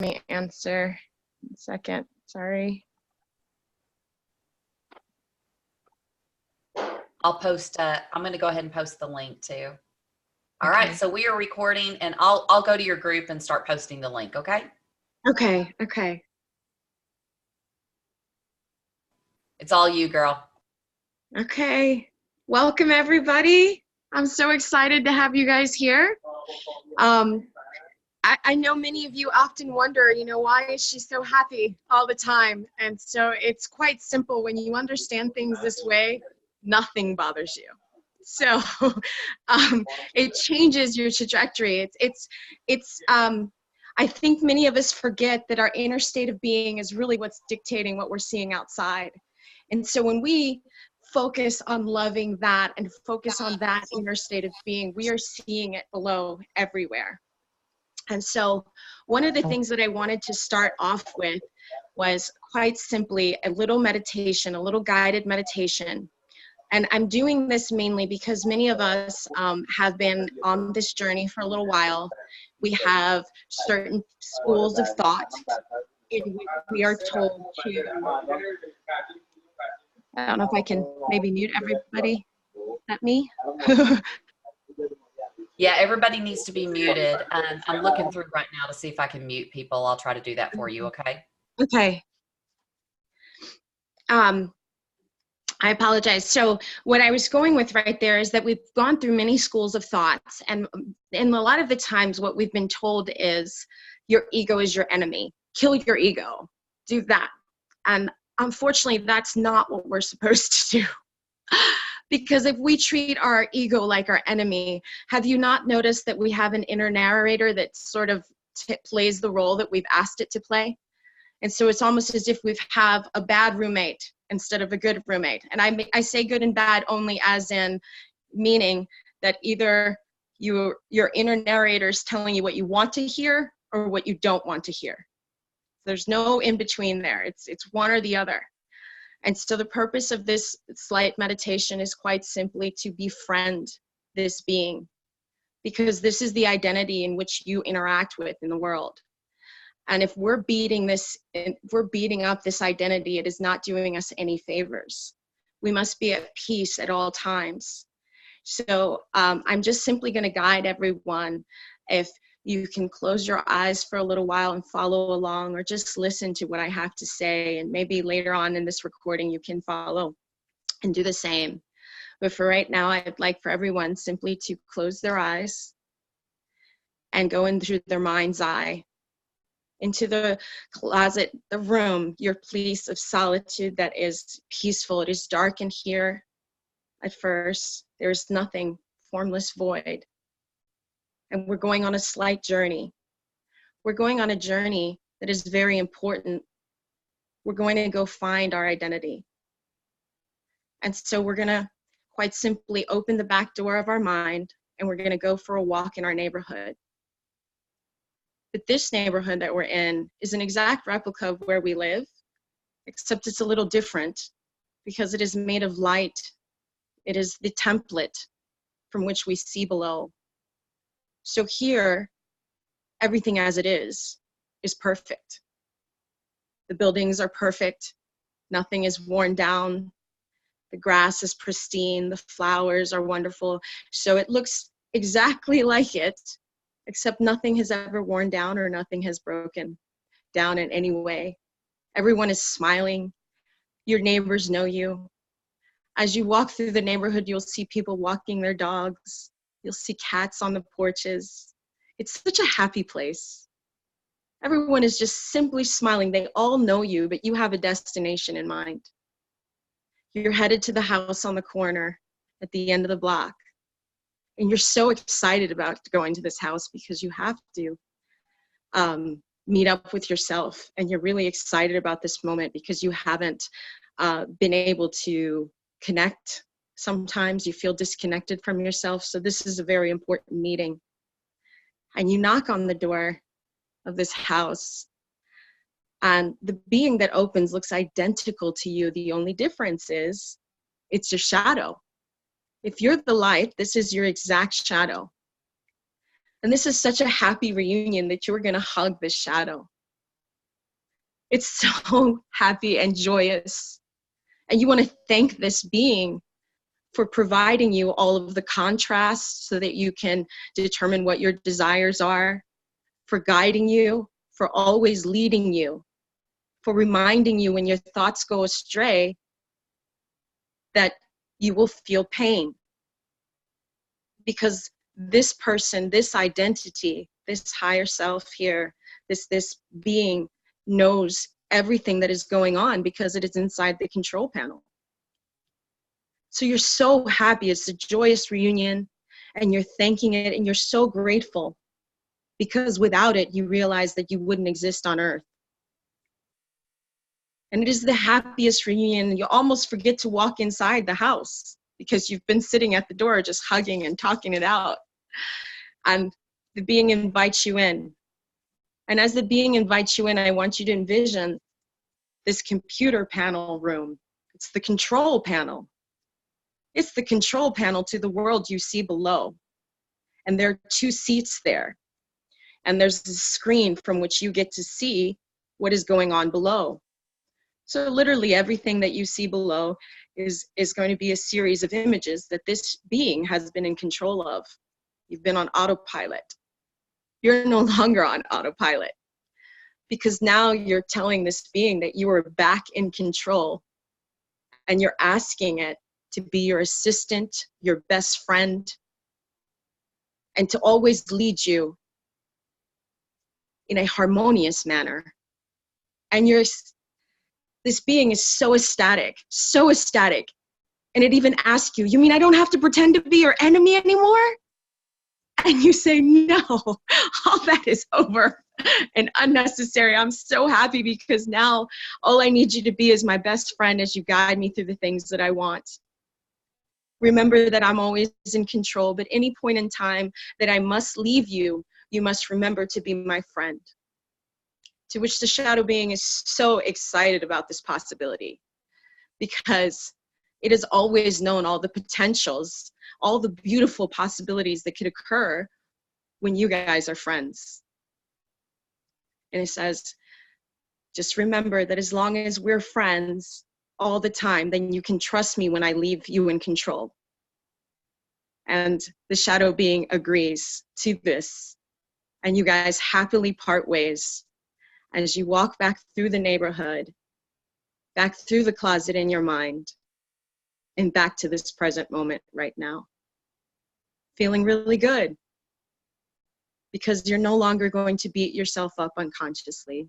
me answer. 1 second, sorry. I'll post, I'm going to go ahead and post the link too. All Okay. right, so we are recording, and I'll go to your group and start posting the link, okay? Okay, okay. It's all you, girl. Okay. Welcome, everybody. I'm so excited to have you guys here. I know many of you often wonder, why is she so happy all the time? And so it's quite simple. When you understand things this way, nothing bothers you. So it changes your trajectory. I think many of us forget that our inner state of being is really what's dictating what we're seeing outside. And so when we focus on loving that and focus on that inner state of being, we are seeing it below everywhere. And so one of the things that I wanted to start off with was quite simply a little meditation, a little guided meditation. And I'm doing this mainly because many of us have been on this journey for a little while. We have certain schools of thought in which we are told to, I don't know if I can maybe mute everybody. Is that me? Yeah, everybody needs to be muted. I'm looking through right now to see if I can mute people. I'll try to do that for you, okay? Okay. I apologize. So what I was going with right there is that we've gone through many schools of thoughts, and a lot of the times what we've been told is your ego is your enemy. Kill your ego. Do that. And unfortunately, that's not what we're supposed to do. Because if we treat our ego like our enemy, have you not noticed that we have an inner narrator that sort of plays the role that we've asked it to play? And so it's almost as if we have a bad roommate instead of a good roommate. And I say good and bad only as in meaning that either your inner narrator is telling you what you want to hear or what you don't want to hear. There's no in between there. It's one or the other. And so the purpose of this slight meditation is quite simply to befriend this being, because this is the identity in which you interact with in the world. And if we're beating up this identity, it is not doing us any favors. We must be at peace at all times. So I'm just simply going to guide everyone. If you can close your eyes for a little while and follow along, or just listen to what I have to say. And maybe later on in this recording, you can follow and do the same. But for right now, I'd like for everyone simply to close their eyes and go in through their mind's eye into the closet, the room, your place of solitude that is peaceful. It is dark in here at first. There's nothing, formless void. And we're going on a slight journey. We're going on a journey that is very important. We're going to go find our identity. And so we're going to quite simply open the back door of our mind, and we're going to go for a walk in our neighborhood. But this neighborhood that we're in is an exact replica of where we live, except it's a little different because it is made of light. It is the template from which we see below. So here, everything as it is perfect. The buildings are perfect. Nothing is worn down. The grass is pristine. The flowers are wonderful. So it looks exactly like it, except nothing has ever worn down or nothing has broken down in any way. Everyone is smiling. Your neighbors know you. As you walk through the neighborhood, you'll see people walking their dogs. You'll see cats on the porches. It's such a happy place. Everyone is just simply smiling. They all know you, but you have a destination in mind. You're headed to the house on the corner at the end of the block. And you're so excited about going to this house because you have to meet up with yourself. And you're really excited about this moment because you haven't been able to connect. Sometimes you feel disconnected from yourself. So this is a very important meeting. And you knock on the door of this house. And the being that opens looks identical to you. The only difference is it's your shadow. If you're the light, this is your exact shadow. And this is such a happy reunion that you're going to hug this shadow. It's so happy and joyous. And you want to thank this being for providing you all of the contrasts so that you can determine what your desires are, for guiding you, for always leading you, for reminding you when your thoughts go astray that you will feel pain. Because this person, this identity, this higher self here, this being knows everything that is going on because it is inside the control panel. So you're so happy. It's a joyous reunion, and you're thanking it, and you're so grateful because without it, you realize that you wouldn't exist on Earth. And it is the happiest reunion. You almost forget to walk inside the house because you've been sitting at the door just hugging and talking it out. And the being invites you in. And as the being invites you in, I want you to envision this computer panel room. It's the control panel. It's the control panel to the world you see below. And there are 2 seats there. And there's a screen from which you get to see what is going on below. So literally everything that you see below is going to be a series of images that this being has been in control of. You've been on autopilot. You're no longer on autopilot because now you're telling this being that you are back in control, and you're asking it to be your assistant, your best friend, and to always lead you in a harmonious manner. And this being is so ecstatic. And it even asks you, you mean I don't have to pretend to be your enemy anymore? And you say, no, all that is over and unnecessary. I'm so happy because now all I need you to be is my best friend as you guide me through the things that I want. Remember that I'm always in control, but any point in time that I must leave you, you must remember to be my friend. To which the shadow being is so excited about this possibility because it has always known all the potentials, all the beautiful possibilities that could occur when you guys are friends. And it says, just remember that as long as we're friends all the time, then you can trust me when I leave you in control. And the shadow being agrees to this. And you guys happily part ways as you walk back through the neighborhood, back through the closet in your mind, and back to this present moment right now. Feeling really good because you're no longer going to beat yourself up unconsciously,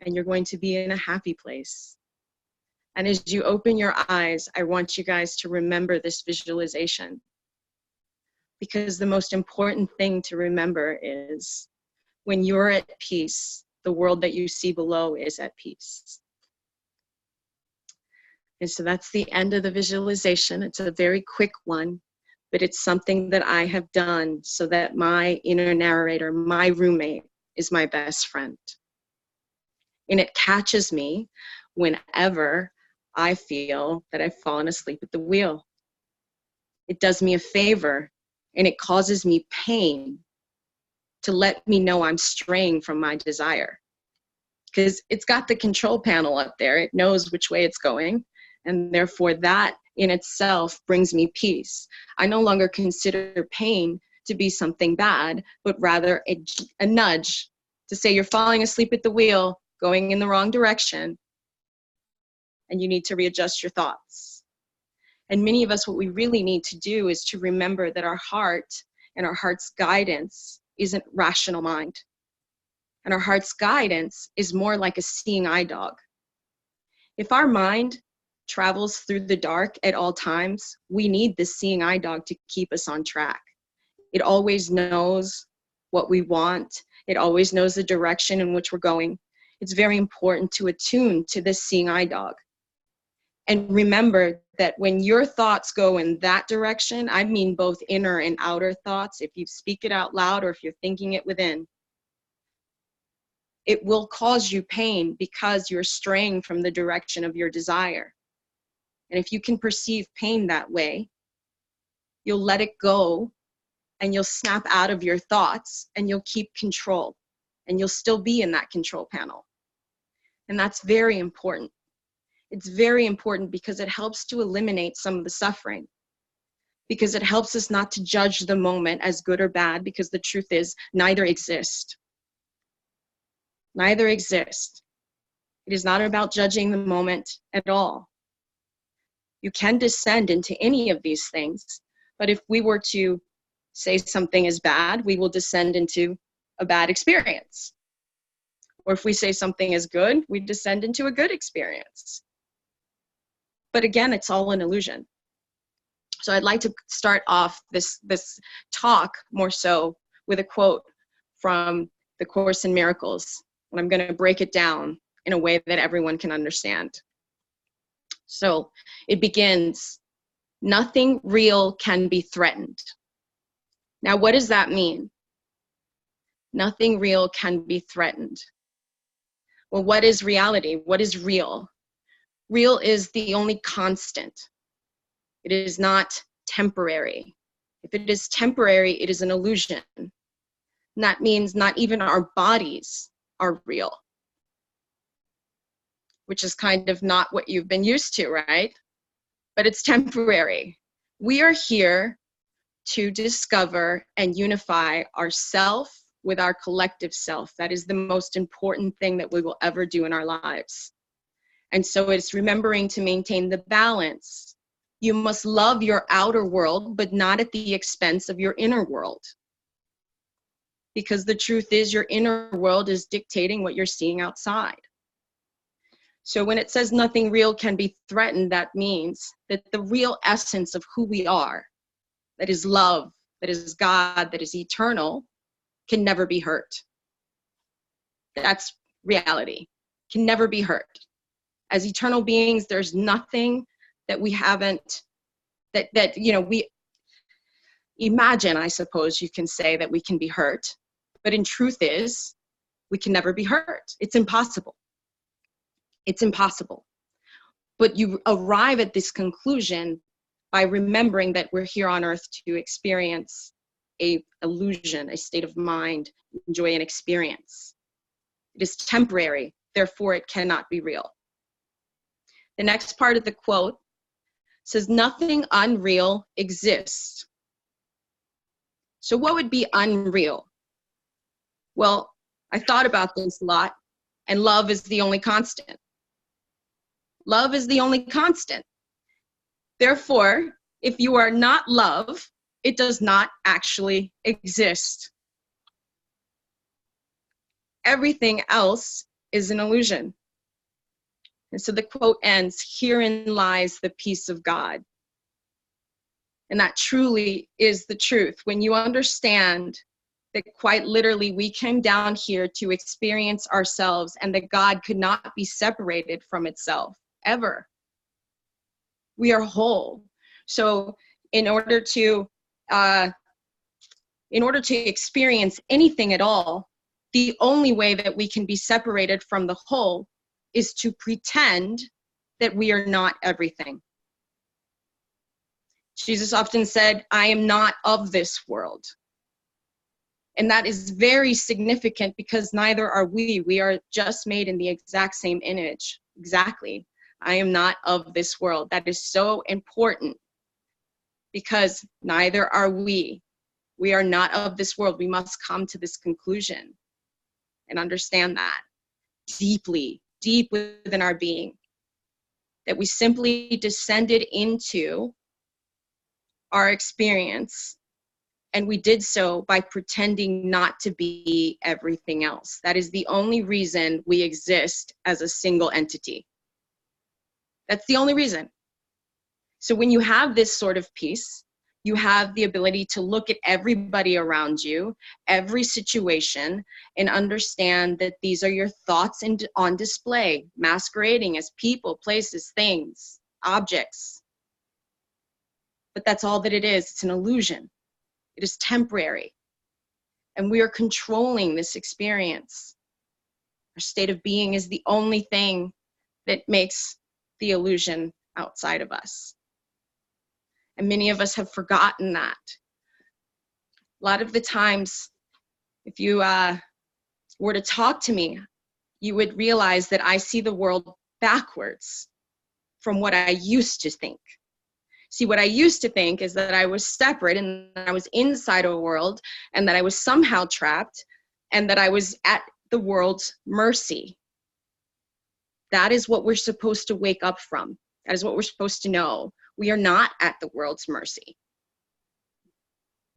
and you're going to be in a happy place. And as you open your eyes, I want you guys to remember this visualization, because the most important thing to remember is when you're at peace, the world that you see below is at peace. And so that's the end of the visualization. It's a very quick one, but it's something that I have done so that my inner narrator, my roommate, is my best friend. And it catches me whenever I feel that I've fallen asleep at the wheel. It does me a favor, and it causes me pain to let me know I'm straying from my desire. Because it's got the control panel up there. It knows which way it's going. And therefore that in itself brings me peace. I no longer consider pain to be something bad, but rather a nudge to say you're falling asleep at the wheel, going in the wrong direction, and you need to readjust your thoughts. And many of us, what we really need to do is to remember that our heart and our heart's guidance isn't rational mind. And our heart's guidance is more like a seeing eye dog. If our mind travels through the dark at all times, we need this seeing eye dog to keep us on track. It always knows what we want. It always knows the direction in which we're going. It's very important to attune to this seeing eye dog. And remember that when your thoughts go in that direction, I mean both inner and outer thoughts, if you speak it out loud or if you're thinking it within, it will cause you pain because you're straying from the direction of your desire. And if you can perceive pain that way, you'll let it go and you'll snap out of your thoughts and you'll keep control and you'll still be in that control panel. And that's very important. It's very important because it helps to eliminate some of the suffering, because it helps us not to judge the moment as good or bad, because the truth is neither exist. Neither exist. It is not about judging the moment at all. You can descend into any of these things, but if we were to say something is bad, we will descend into a bad experience. Or if we say something is good, we descend into a good experience. But again, it's all an illusion. So I'd like to start off this talk more so with a quote from the Course in Miracles, and I'm going to break it down in a way that everyone can understand. So it begins, nothing real can be threatened. Now, what does that mean? Nothing real can be threatened. Well, what is reality? What is real? Real is the only constant. It is not temporary. If it is temporary, it is an illusion. And that means not even our bodies are real, which is kind of not what you've been used to, right? But it's temporary. We are here to discover and unify ourself with our collective self. That is the most important thing that we will ever do in our lives. And so it's remembering to maintain the balance. You must love your outer world, but not at the expense of your inner world. Because the truth is, your inner world is dictating what you're seeing outside. So when it says nothing real can be threatened, that means that the real essence of who we are, that is love, that is God, that is eternal, can never be hurt. That's reality. Can never be hurt. As eternal beings, there's nothing that we haven't, we imagine, I suppose you can say, that we can be hurt. But in truth is, we can never be hurt. It's impossible. It's impossible. But you arrive at this conclusion by remembering that we're here on earth to experience a illusion, a state of mind, enjoy an experience. It is temporary, therefore it cannot be real. The next part of the quote says, nothing unreal exists. So what would be unreal? Well, I thought about this a lot, and love is the only constant. Love is the only constant. Therefore, if you are not love, it does not actually exist. Everything else is an illusion. And so the quote ends, herein lies the peace of God. And that truly is the truth. When you understand that quite literally we came down here to experience ourselves and that God could not be separated from itself, ever. We are whole. So in order to experience anything at all, the only way that we can be separated from the whole is to pretend that we are not everything. Jesus often said, I am not of this world. And that is very significant because neither are we. We are just made in the exact same image. Exactly. I am not of this world. That is so important because neither are we. We are not of this world. We must come to this conclusion and understand that deeply, deep within our being, that we simply descended into our experience, and we did so by pretending not to be everything else. That is the only reason we exist as a single entity. That's the only reason. So when you have this sort of peace, you have the ability to look at everybody around you, every situation, and understand that these are your thoughts on display, masquerading as people, places, things, objects. But that's all that it is. It's an illusion. It is temporary. And we are controlling this experience. Our state of being is the only thing that makes the illusion outside of us. And many of us have forgotten that. A lot of the times, if you were to talk to me, you would realize that I see the world backwards from what I used to think. See, what I used to think is that I was separate and I was inside a world and that I was somehow trapped and that I was at the world's mercy. That is what we're supposed to wake up from. That is what we're supposed to know. We are not at the world's mercy.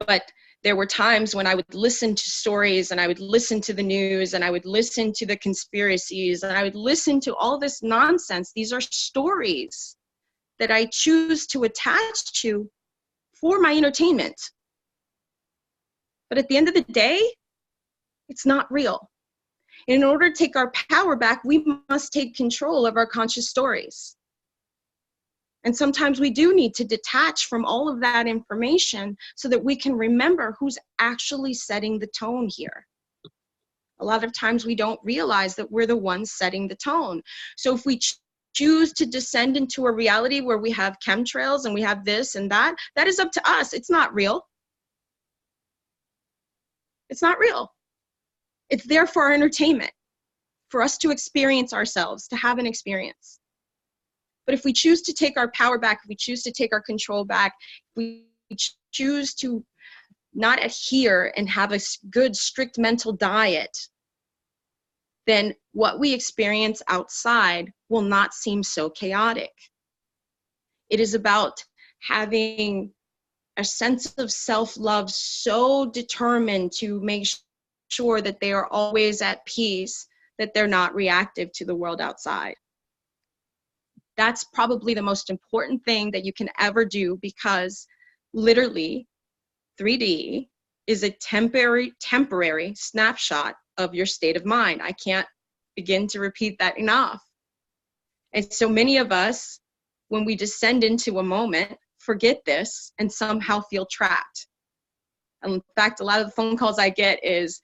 But there were times when I would listen to stories and I would listen to the news and I would listen to the conspiracies and I would listen to all this nonsense. These are stories that I choose to attach to for my entertainment. But at the end of the day, it's not real. In order to take our power back, we must take control of our conscious stories. And sometimes we do need to detach from all of that information so that we can remember who's actually setting the tone here. A lot of times we don't realize that we're the ones setting the tone. So if we choose to descend into a reality where we have chemtrails and we have this and that, that is up to us. It's not real. It's not real. It's there for our entertainment, for us to experience ourselves, to have an experience. But if we choose to take our power back, if we choose to take our control back, if we choose to not adhere and have a good, strict mental diet, then what we experience outside will not seem so chaotic. It is about having a sense of self-love so determined to make sure that they are always at peace, that they're not reactive to the world outside. That's probably the most important thing that you can ever do, because literally 3D is a temporary snapshot of your state of mind. I can't begin to repeat that enough. And so many of us, when we descend into a moment, forget this and somehow feel trapped. And in fact, a lot of the phone calls I get is,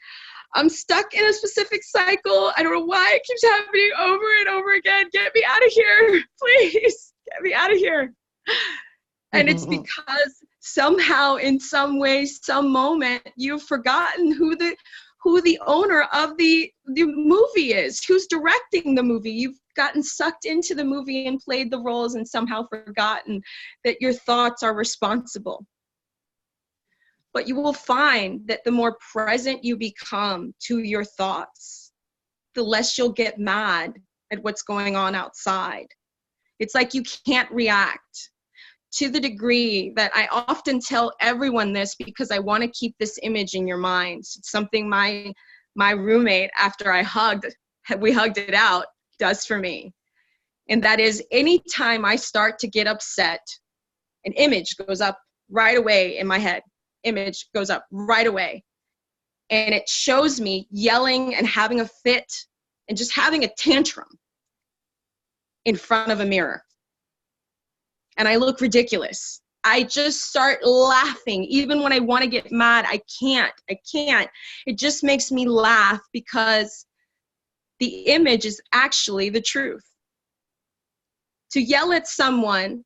I'm stuck in a specific cycle. I don't know why it keeps happening over and over again. Get me out of here, please. Get me out of here. And it's because somehow, in some way, some moment, you've forgotten who the owner of the movie is, who's directing the movie. You've gotten sucked into the movie and played the roles and somehow forgotten that your thoughts are responsible. But you will find that the more present you become to your thoughts, the less you'll get mad at what's going on outside. It's like you can't react. To the degree that I often tell everyone this, because I want to keep this image in your minds. It's something my roommate, after we hugged it out, does for me. And that is, anytime I start to get upset, an image goes up right away in my head. Image goes up right away. And it shows me yelling and having a fit and just having a tantrum in front of a mirror. And I look ridiculous. I just start laughing. Even when I want to get mad, I can't. It just makes me laugh because the image is actually the truth. To yell at someone,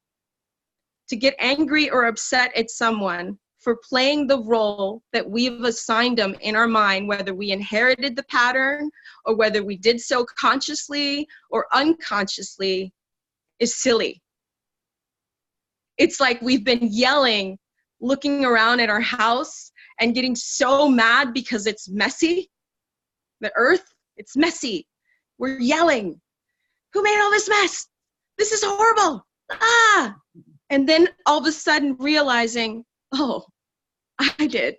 to get angry or upset at someone for playing the role that we've assigned them in our mind, whether we inherited the pattern or whether we did so consciously or unconsciously, is silly. It's like we've been yelling, looking around at our house and getting so mad because it's messy. The earth, it's messy. We're yelling, who made all this mess? This is horrible. Ah! And then all of a sudden realizing, oh, I did.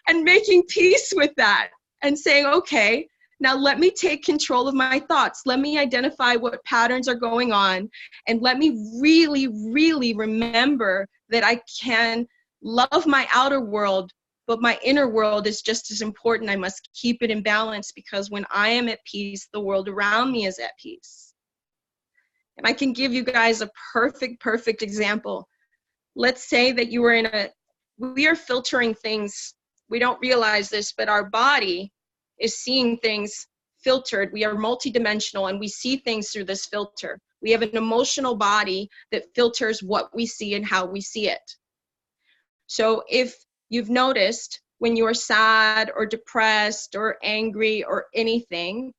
And making peace with that and saying, okay, now let me take control of my thoughts. Let me identify what patterns are going on. And let me really, really remember that I can love my outer world, but my inner world is just as important. I must keep it in balance, because when I am at peace, the world around me is at peace. And I can give you guys a perfect example. Let's say that you were we are filtering things. We don't realize this, but our body is seeing things filtered. We are multidimensional and we see things through this filter. We have an emotional body that filters what we see and how we see it. So if you've noticed, when you're sad or depressed or angry or anything,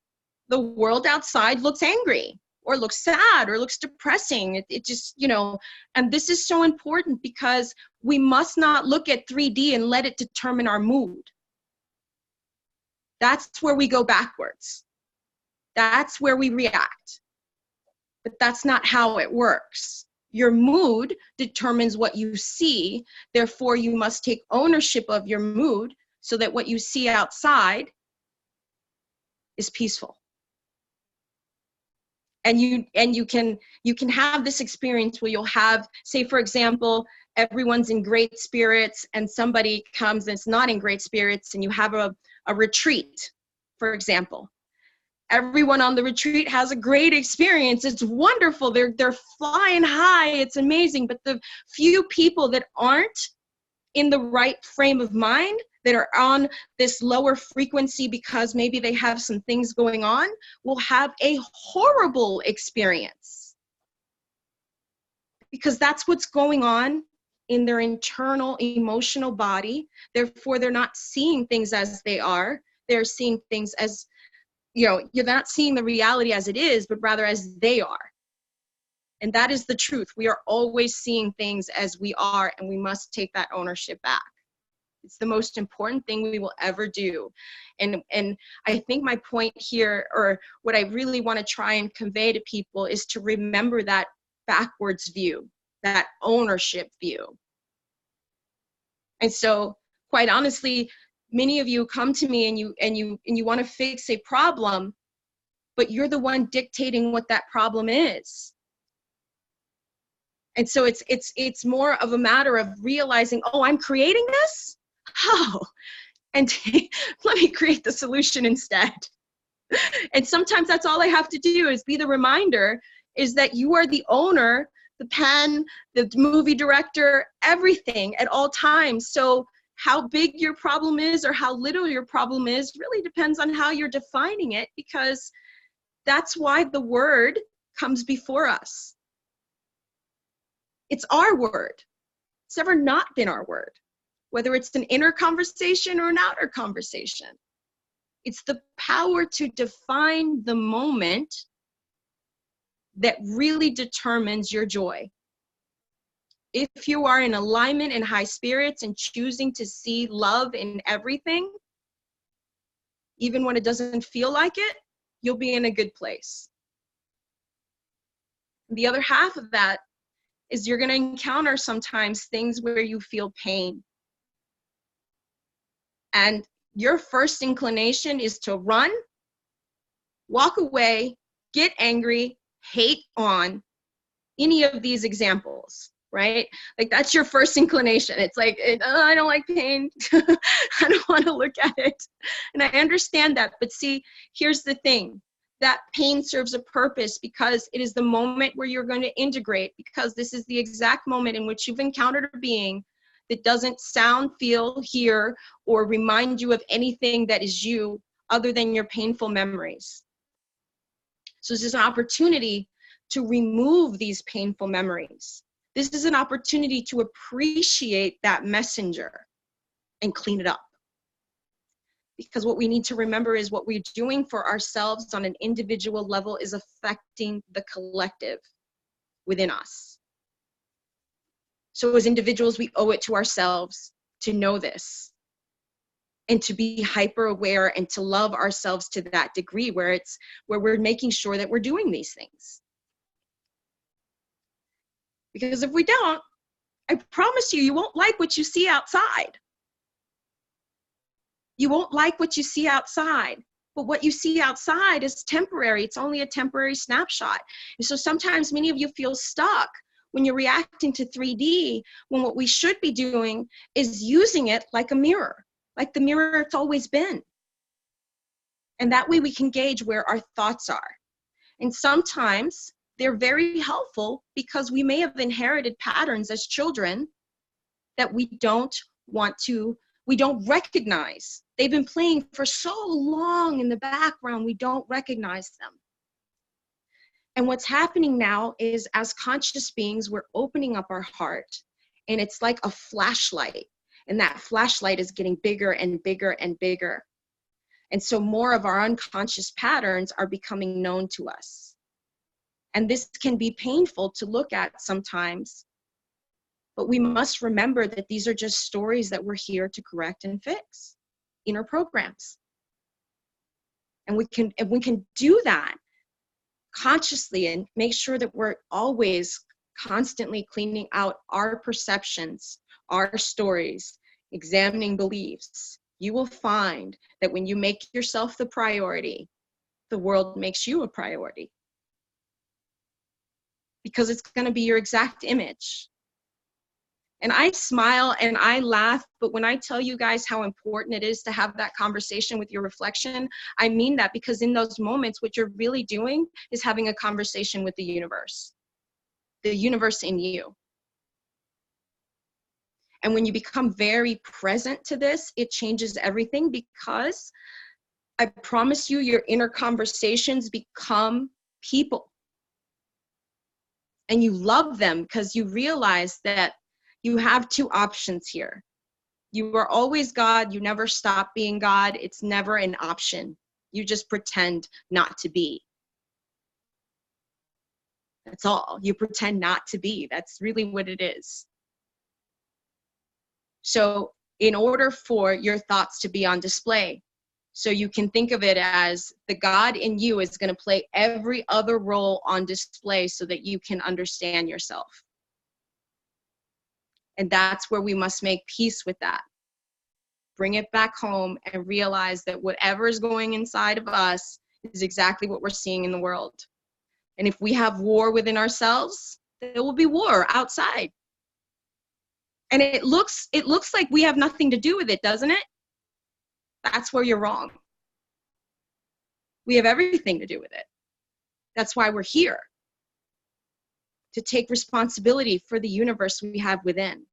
the world outside looks angry or looks sad or looks depressing. It just, you know, and this is so important because we must not look at 3D and let it determine our mood. That's where we go backwards. That's where we react. But that's not how it works. Your mood determines what you see. Therefore, you must take ownership of your mood so that what you see outside is peaceful. And you can have this experience where you'll have, say, for example, everyone's in great spirits and somebody comes and it's not in great spirits, and you have a retreat, for example. Everyone on the retreat has a great experience. It's wonderful. They're flying high. It's amazing. But the few people that aren't in the right frame of mind, that are on this lower frequency because maybe they have some things going on, will have a horrible experience. Because that's what's going on in their internal emotional body. Therefore, they're not seeing things as they are. They're seeing things as, you know, you're not seeing the reality as it is, but rather as they are. And that is the truth. We are always seeing things as we are, and we must take that ownership back. It's the most important thing we will ever do. And I think my point here, or what I really want to try and convey to people, is to remember that backwards view, that ownership view. And so, quite honestly, many of you come to me and you want to fix a problem, but you're the one dictating what that problem is. And so it's more of a matter of realizing, oh, I'm creating this? Oh, and let me create the solution instead. And sometimes that's all I have to do, is be the reminder, is that you are the owner, the pen, the movie director, everything at all times. So how big your problem is or how little your problem is really depends on how you're defining it, because that's why the word comes before us. It's our word. It's never not been our word, whether it's an inner conversation or an outer conversation. It's the power to define the moment that really determines your joy. If you are in alignment and high spirits and choosing to see love in everything, even when it doesn't feel like it, you'll be in a good place. The other half of that is you're going to encounter sometimes things where you feel pain. And your first inclination is to run, walk away, get angry, hate on any of these examples, right? Like, that's your first inclination. It's like, oh, I don't like pain. I don't want to look at it. And I understand that. But see, here's the thing. That pain serves a purpose, because it is the moment where you're going to integrate, because this is the exact moment in which you've encountered a being that doesn't sound, feel, hear, or remind you of anything that is you other than your painful memories. So this is an opportunity to remove these painful memories. This is an opportunity to appreciate that messenger and clean it up. Because what we need to remember is what we're doing for ourselves on an individual level is affecting the collective within us. So as individuals, we owe it to ourselves to know this and to be hyper aware and to love ourselves to that degree where we're making sure that we're doing these things. Because if we don't, I promise you, you won't like what you see outside. You won't like what you see outside, but what you see outside is temporary. It's only a temporary snapshot. And so sometimes many of you feel stuck when you're reacting to 3D, when what we should be doing is using it like a mirror, like the mirror it's always been. And that way we can gauge where our thoughts are. And sometimes they're very helpful because we may have inherited patterns as children that we don't recognize. They've been playing for so long in the background, we don't recognize them. And what's happening now is, as conscious beings, we're opening up our heart, and it's like a flashlight. And that flashlight is getting bigger and bigger and bigger. And so more of our unconscious patterns are becoming known to us. And this can be painful to look at sometimes, but we must remember that these are just stories that we're here to correct and fix, inner programs. And we can do that consciously and make sure that we're always constantly cleaning out our perceptions, our stories, examining beliefs. You will find that when you make yourself the priority, the world makes you a priority. Because it's going to be your exact image. And I smile and I laugh, but when I tell you guys how important it is to have that conversation with your reflection, I mean that, because in those moments, what you're really doing is having a conversation with the universe in you. And when you become very present to this, it changes everything, because I promise you, your inner conversations become people. And you love them because you realize that you have two options here. You are always God. You never stop being God. It's never an option. You just pretend not to be. That's all. You pretend not to be. That's really what it is. So in order for your thoughts to be on display, so you can think of it as the God in you is going to play every other role on display so that you can understand yourself. And that's where we must make peace with that. Bring it back home and realize that whatever is going inside of us is exactly what we're seeing in the world. And if we have war within ourselves, there will be war outside. And it looks like we have nothing to do with it, doesn't it? That's where you're wrong. We have everything to do with it. That's why we're here. To take responsibility for the universe we have within.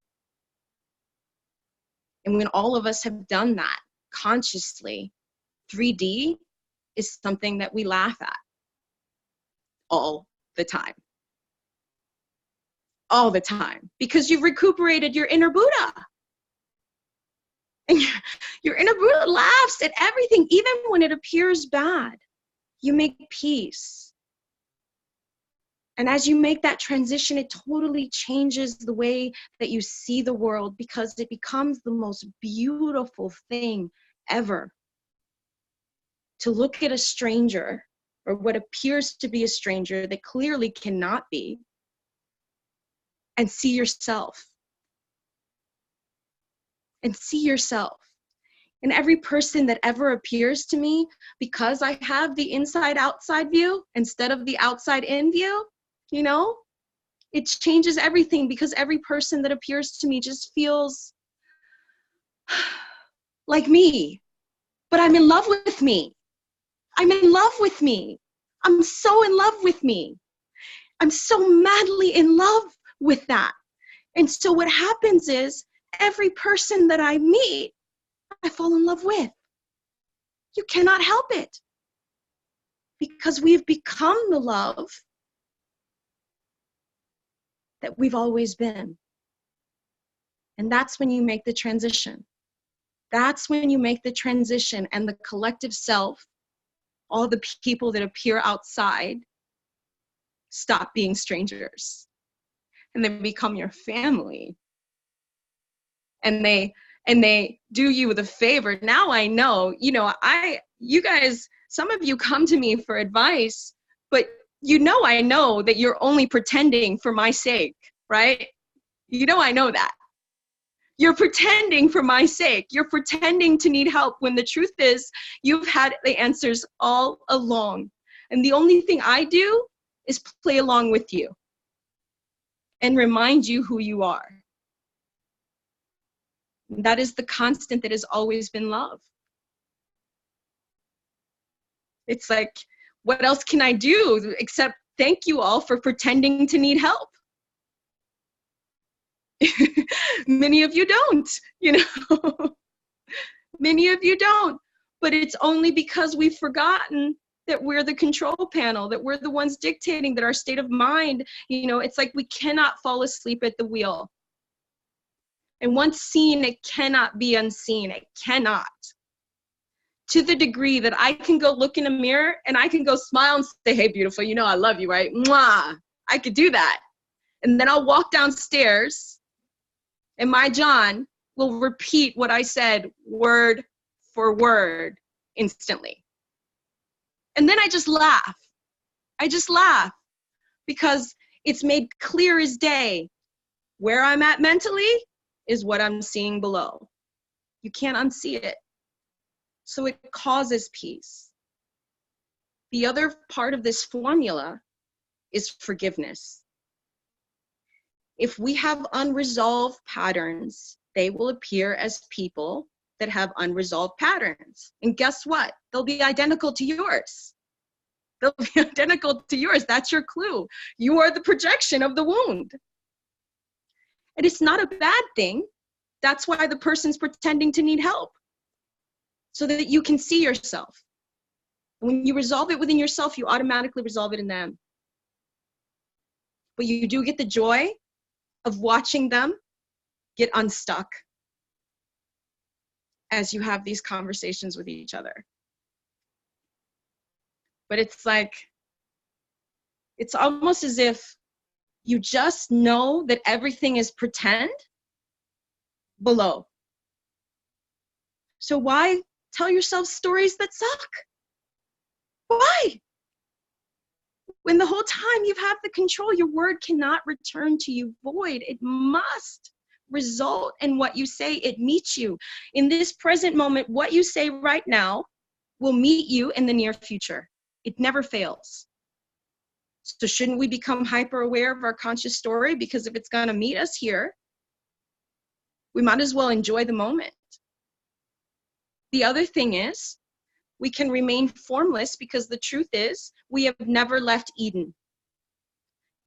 And when all of us have done that consciously, 3D is something that we laugh at all the time. All the time. Because you've recuperated your inner Buddha. And your inner Buddha laughs at everything, even when it appears bad. You make peace. And as you make that transition, it totally changes the way that you see the world, because it becomes the most beautiful thing ever. To look at a stranger, or what appears to be a stranger that clearly cannot be, and see yourself. And see yourself. And every person that ever appears to me, because I have the inside-outside view instead of the outside-in view, you know, it changes everything, because every person that appears to me just feels like me. But I'm in love with me. I'm in love with me. I'm so in love with me. I'm so madly in love with that. And so what happens is, every person that I meet, I fall in love with. You cannot help it. Because we've become the love that we've always been. And that's when you make the transition. That's when you make the transition, and the collective self, all the people that appear outside, stop being strangers. And they become your family. And they do you the favor. Now I know, you guys, some of you come to me for advice, but I know that you're only pretending for my sake, right? I know that. You're pretending for my sake. You're pretending to need help, when the truth is you've had the answers all along. And the only thing I do is play along with you and remind you who you are. That is the constant that has always been love. It's like, what else can I do except thank you all for pretending to need help? Many of you don't, Many of you don't. But it's only because we've forgotten that we're the control panel, that we're the ones dictating, that our state of mind, it's like we cannot fall asleep at the wheel. And once seen, it cannot be unseen. It cannot. To the degree that I can go look in a mirror and I can go smile and say, hey, beautiful, you know I love you, right? Mwah! I could do that. And then I'll walk downstairs and my John will repeat what I said word for word instantly. And then I just laugh. I just laugh because it's made clear as day. Where I'm at mentally is what I'm seeing below. You can't unsee it. So it causes peace. The other part of this formula is forgiveness. If we have unresolved patterns, they will appear as people that have unresolved patterns. And guess what? They'll be identical to yours. They'll be identical to yours. That's your clue. You are the projection of the wound. And it's not a bad thing. That's why the person's pretending to need help, so that you can see yourself. And when you resolve it within yourself, you automatically resolve it in them. But you do get the joy of watching them get unstuck as you have these conversations with each other. But it's like, it's almost as if you just know that everything is pretend below. So why tell yourself stories that suck? Why? When the whole time you have the control, your word cannot return to you void. It must result in what you say. It meets you. In this present moment, what you say right now will meet you in the near future. It never fails. So shouldn't we become hyper aware of our conscious story? Because if it's going to meet us here, we might as well enjoy the moment. The other thing is, we can remain formless because the truth is, we have never left Eden.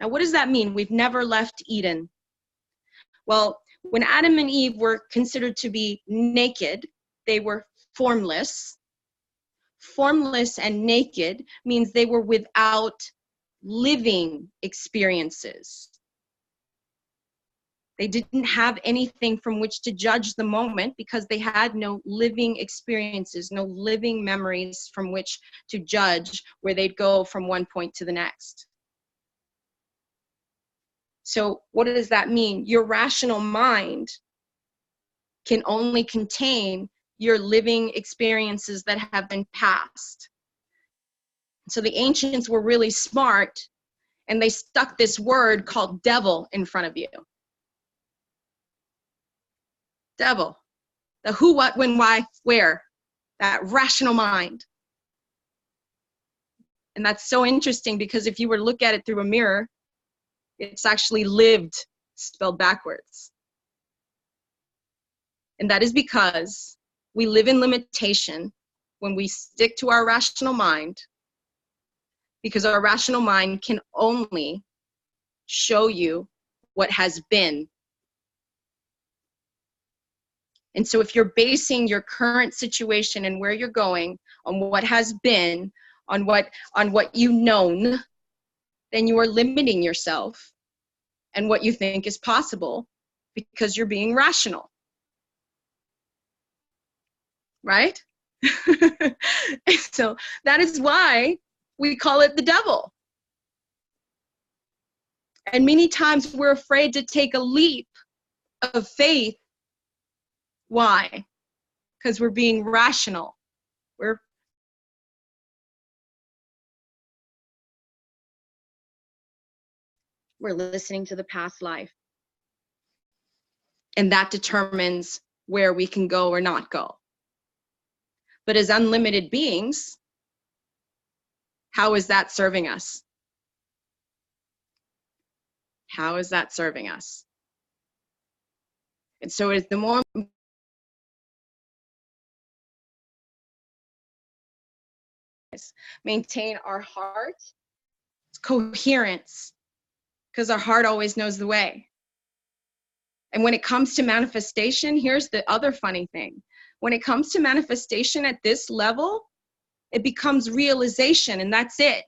Now, what does that mean? We've never left Eden. Well, when Adam and Eve were considered to be naked, they were formless. Formless and naked means they were without living experiences. They didn't have anything from which to judge the moment because they had no living experiences, no living memories from which to judge where they'd go from one point to the next. So what does that mean? Your rational mind can only contain your living experiences that have been passed. So the ancients were really smart, and they stuck this word called devil in front of you. Devil. The who, what, when, why, where. That rational mind. And that's so interesting because if you were to look at it through a mirror, it's actually lived spelled backwards. And that is because we live in limitation when we stick to our rational mind, because our rational mind can only show you what has been. And so if you're basing your current situation and where you're going on what has been, on what you've known, then you are limiting yourself and what you think is possible because you're being rational. Right? So that is why we call it the devil. And many times we're afraid to take a leap of faith. Why? Because we're being rational. We're listening to the past life. And that determines where we can go or not go. But as unlimited beings, how is that serving us? How is that serving us? And so it's the more maintain our heart coherence, because our heart always knows the way. And when it comes to manifestation, here's the other funny thing. When it comes to manifestation at this level, it becomes realization, and that's it.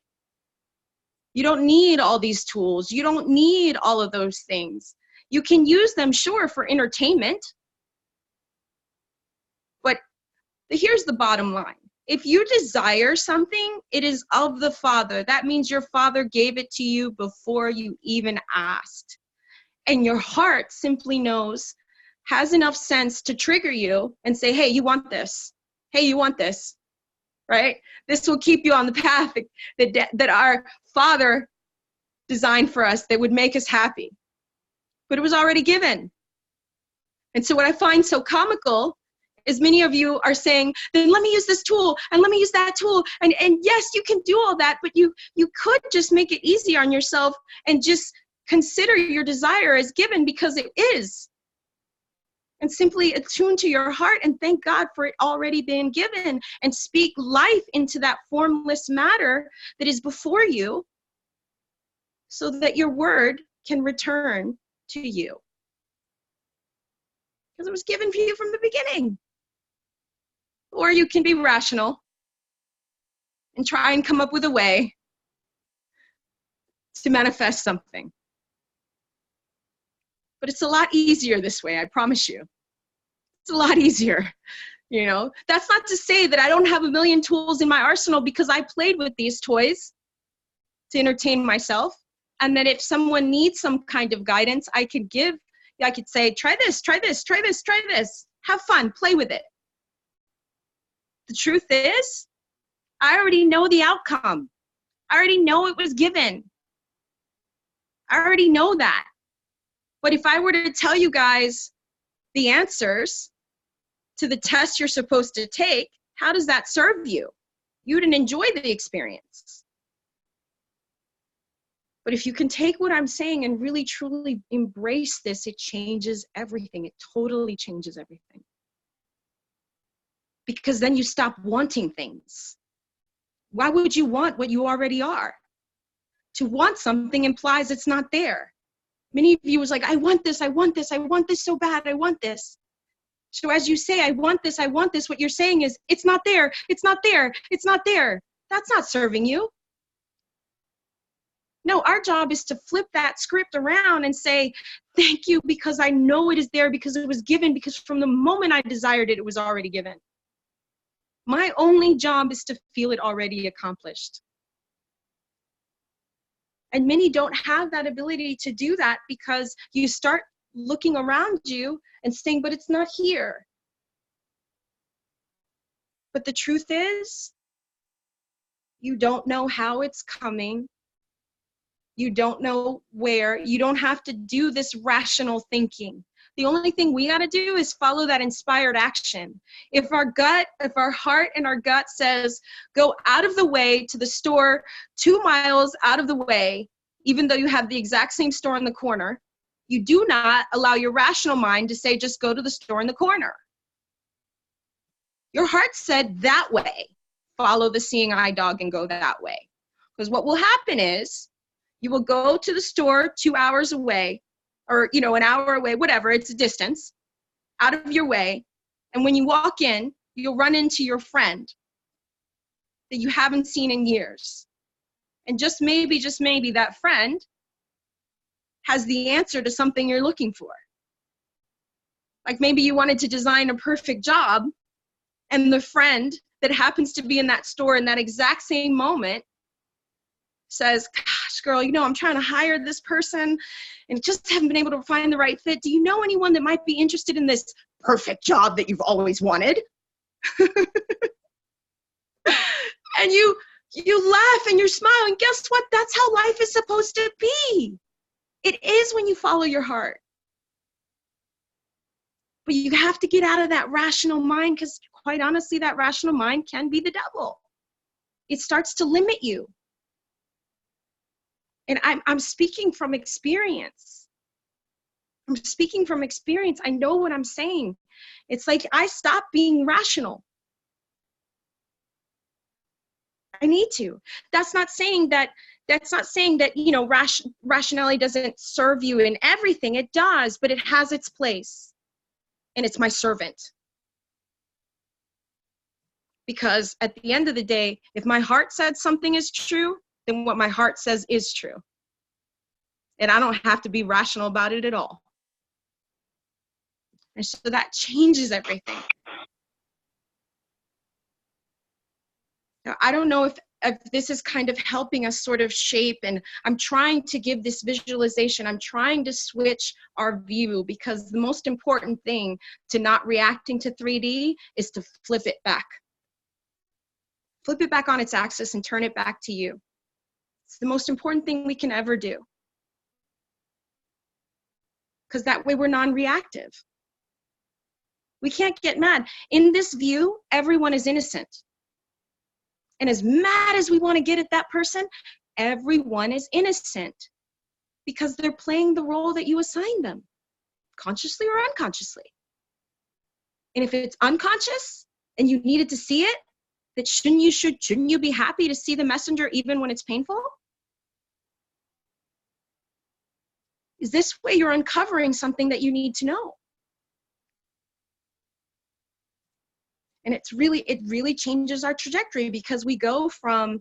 You don't need all these tools. You don't need all of those things. You can use them, sure, for entertainment. But here's the bottom line. If you desire something, it is of the Father. That means your Father gave it to you before you even asked. And your heart simply knows, has enough sense to trigger you and say, hey, you want this. Hey, you want this, right? This will keep you on the path that our Father designed for us, that would make us happy. But it was already given. And so what I find so comical is many of you are saying, then let me use this tool and let me use that tool. And yes, you can do all that, but you could just make it easier on yourself and just consider your desire as given, because it is. And simply attune to your heart and thank God for it already being given, and speak life into that formless matter that is before you, so that your word can return to you. Because it was given for you from the beginning. Or you can be rational and try and come up with a way to manifest something. But it's a lot easier this way, I promise you. It's a lot easier, you know. That's not to say that I don't have a million tools in my arsenal, because I played with these toys to entertain myself. And that if someone needs some kind of guidance, I could say, try this, try this, try this, try this. Have fun, play with it. The truth is, I already know the outcome. I already know it was given. I already know that. But if I were to tell you guys the answers to the test you're supposed to take, how does that serve you? You wouldn't enjoy the experience. But if you can take what I'm saying and really truly embrace this, it changes everything. It totally changes everything. Because then you stop wanting things. Why would you want what you already are? To want something implies it's not there. Many of you was like, I want this, I want this, I want this so bad, I want this. So as you say, I want this, what you're saying is, it's not there, it's not there, it's not there. That's not serving you. No, our job is to flip that script around and say, thank you, because I know it is there, because it was given, because from the moment I desired it, it was already given. My only job is to feel it already accomplished. And many don't have that ability to do that, because you start looking around you and saying, but it's not here. But the truth is, you don't know how it's coming. You don't know where. You don't have to do this rational thinking. The only thing we got to do is follow that inspired action. If our heart and our gut says, go out of the way to the store 2 miles out of the way, even though you have the exact same store in the corner, you do not allow your rational mind to say, just go to the store in the corner. Your heart said that way. Follow the seeing eye dog and go that way. Because what will happen is, you will go to the store 2 hours away, or, an hour away, whatever, it's a distance, out of your way. And when you walk in, you'll run into your friend that you haven't seen in years. And just maybe that friend has the answer to something you're looking for. Like maybe you wanted to design a perfect job, and the friend that happens to be in that store in that exact same moment says, gosh, girl, I'm trying to hire this person and just haven't been able to find the right fit. Do you know anyone that might be interested in this perfect job that you've always wanted? And you laugh and you're smiling. Guess what? That's how life is supposed to be. It is when you follow your heart. But you have to get out of that rational mind, because quite honestly, that rational mind can be the devil. It starts to limit you. And I'm speaking from experience. I know what I'm saying. It's like I stopped being rational. I need to. That's not saying that rationality doesn't serve you in everything. It does, but it has its place. And it's my servant. Because at the end of the day, if my heart said something is true, then what my heart says is true. And I don't have to be rational about it at all. And so that changes everything. Now, I don't know if this is kind of helping us sort of shape, and I'm trying to give this visualization. I'm trying to switch our view, because the most important thing to not reacting to 3D is to flip it back. Flip it back on its axis and turn it back to you. It's the most important thing we can ever do. Because that way we're non-reactive. We can't get mad. In this view, everyone is innocent. And as mad as we want to get at that person, everyone is innocent, because they're playing the role that you assigned them, consciously or unconsciously. And if it's unconscious and you needed to see it, that shouldn't you be happy to see the messenger even when it's painful? Is this way you're uncovering something that you need to know? And it really changes our trajectory, because we go from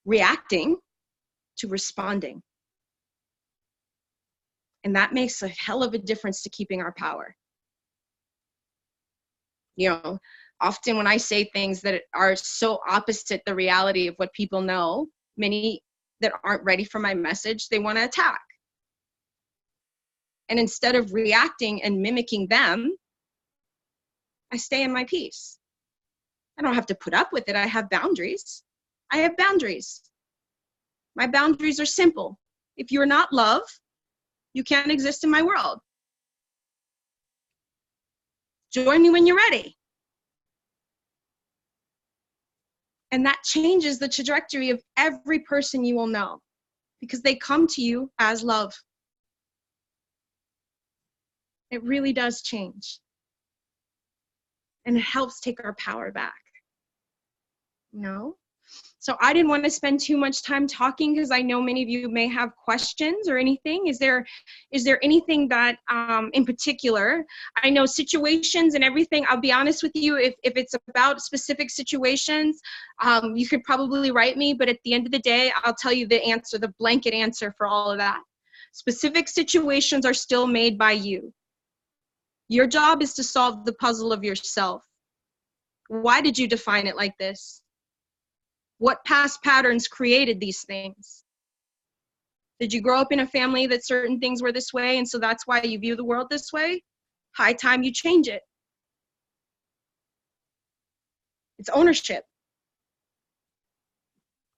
reacting to responding. And that makes a hell of a difference to keeping our power. You know, often when I say things that are so opposite the reality of what people know, many that aren't ready for my message, they want to attack. And instead of reacting and mimicking them, I stay in my peace. I don't have to put up with it. I have boundaries. I have boundaries. My boundaries are simple. If you're not love, you can't exist in my world. Join me when you're ready. And that changes the trajectory of every person you will know, because they come to you as love. It really does change. And it helps take our power back. You know? So I didn't want to spend too much time talking, because I know many of you may have questions or anything. Is there anything that in particular? I know situations and everything, I'll be honest with you, if it's about specific situations, you could probably write me, but at the end of the day, I'll tell you the answer, the blanket answer for all of that. Specific situations are still made by you. Your job is to solve the puzzle of yourself. Why did you define it like this? What past patterns created these things? Did you grow up in a family that certain things were this way, and so that's why you view the world this way? High time you change it. It's ownership.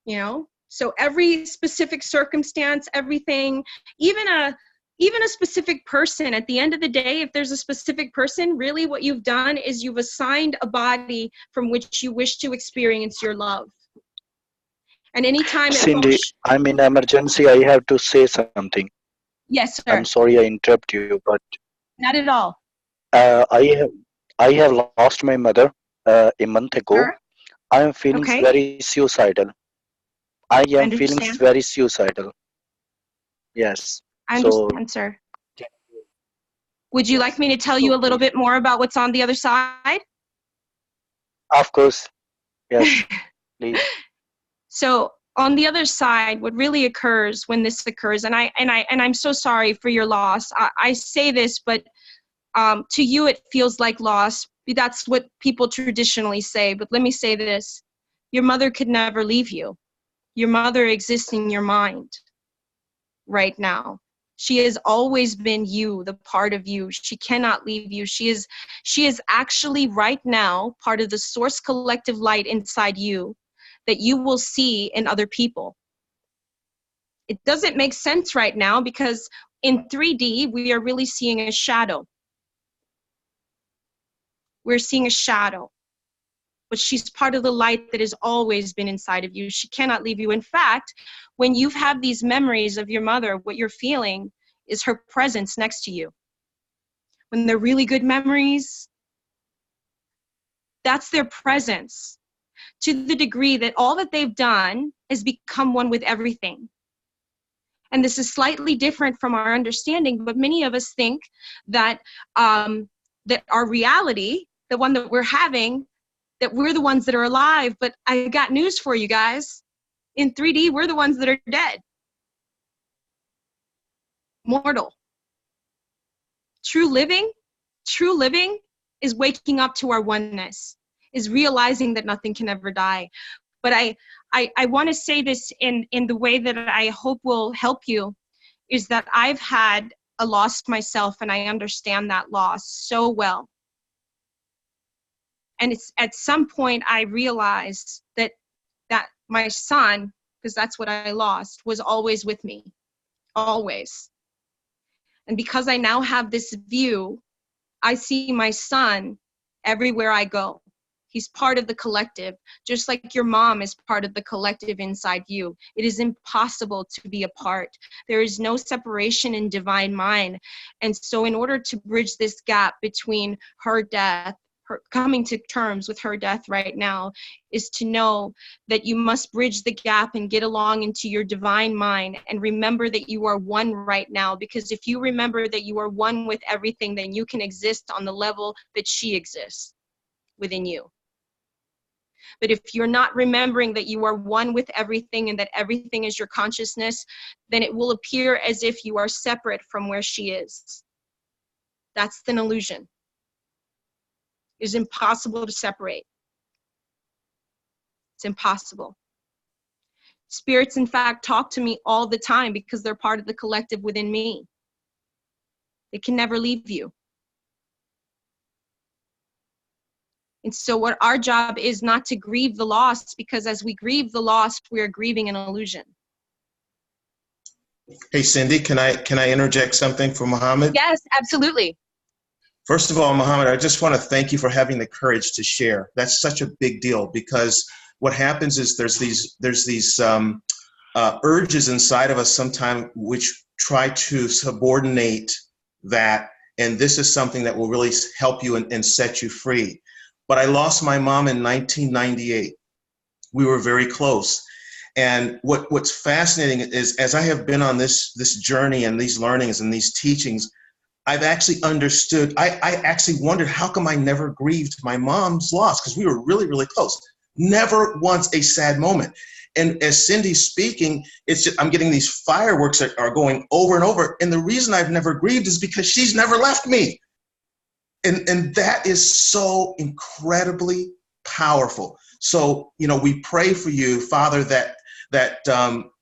You know? So every specific circumstance, everything, even a specific person, at the end of the day, if there's a specific person, really what you've done is you've assigned a body from which you wish to experience your love. And anytime Cindy, I'm in emergency. I have to say something. Yes, sir. I'm sorry I interrupt you, but not at all. I have lost my mother a month ago. Sure. I am feeling Okay. very suicidal. I am feeling Understand. very suicidal. Yes. I understand, sir. Would you like me to tell you a little bit more about what's on the other side? Of course. Yes, please. So on the other side, what really occurs when this occurs, and I'm so sorry for your loss. I say this, but to you it feels like loss. That's what people traditionally say. But let me say this: your mother could never leave you. Your mother exists in your mind right now. She has always been you, the part of you. She cannot leave you. She is actually right now part of the source collective light inside you that you will see in other people. It doesn't make sense right now, because in 3D, we are really seeing a shadow. We're seeing a shadow. But she's part of the light that has always been inside of you. She cannot leave you. In fact, when you've had these memories of your mother, what you're feeling is her presence next to you. When they're really good memories, that's their presence, to the degree that all that they've done is become one with everything. And this is slightly different from our understanding, but many of us think that that our reality, the one that we're having, that we're the ones that are alive. But I got news for you guys. In 3D, we're the ones that are dead. Mortal. True living true living is waking up to our oneness, is realizing that nothing can ever die. But I want to say this in the way that I hope will help you, is that I've had a loss myself, and I understand that loss so well. And it's at some point I realized that my son, because that's what I lost, was always with me, always. And because I now have this view, I see my son everywhere I go. He's part of the collective, just like your mom is part of the collective inside you. It is impossible to be apart. There is no separation in divine mind. And so in order to bridge this gap between her death, her coming to terms with her death right now, is to know that you must bridge the gap and get along into your divine mind and remember that you are one right now. Because if you remember that you are one with everything, then you can exist on the level that she exists within you. But if you're not remembering that you are one with everything and that everything is your consciousness, then it will appear as if you are separate from where she is. That's an illusion. It's impossible to separate. It's impossible. Spirits, in fact, talk to me all the time because they're part of the collective within me. They can never leave you. And so what our job is not to grieve the lost, because as we grieve the lost, we are grieving an illusion. Hey, Cindy, can I interject something for Muhammad? Yes, absolutely. First of all, Muhammad, I just want to thank you for having the courage to share. That's such a big deal, because what happens is there's these urges inside of us sometimes which try to subordinate that, and this is something that will really help you and set you free. But I lost my mom in 1998. We were very close. And what's fascinating is, as I have been on this journey and these learnings and these teachings, I've actually understood, I actually wondered, how come I never grieved my mom's loss? Because we were really, really close. Never once a sad moment. And as Cindy's speaking, it's just, I'm getting these fireworks that are going over and over. And the reason I've never grieved is because she's never left me. And that is so incredibly powerful. So, we pray for you, Father, that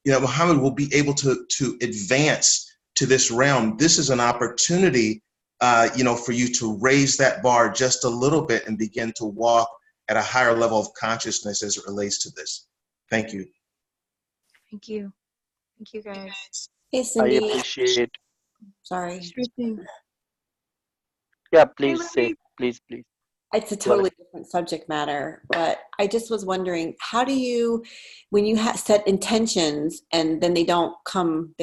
Muhammad will be able to advance to this realm. This is an opportunity, for you to raise that bar just a little bit and begin to walk at a higher level of consciousness as it relates to this. Thank you. Thank you. Thank you, guys. Hey, I Cindy. appreciate. Sorry. Sure thing. Yeah, Hey, please say, Larry. please. It's a totally different subject matter, but I just was wondering, how do you, when you set intentions and then they don't come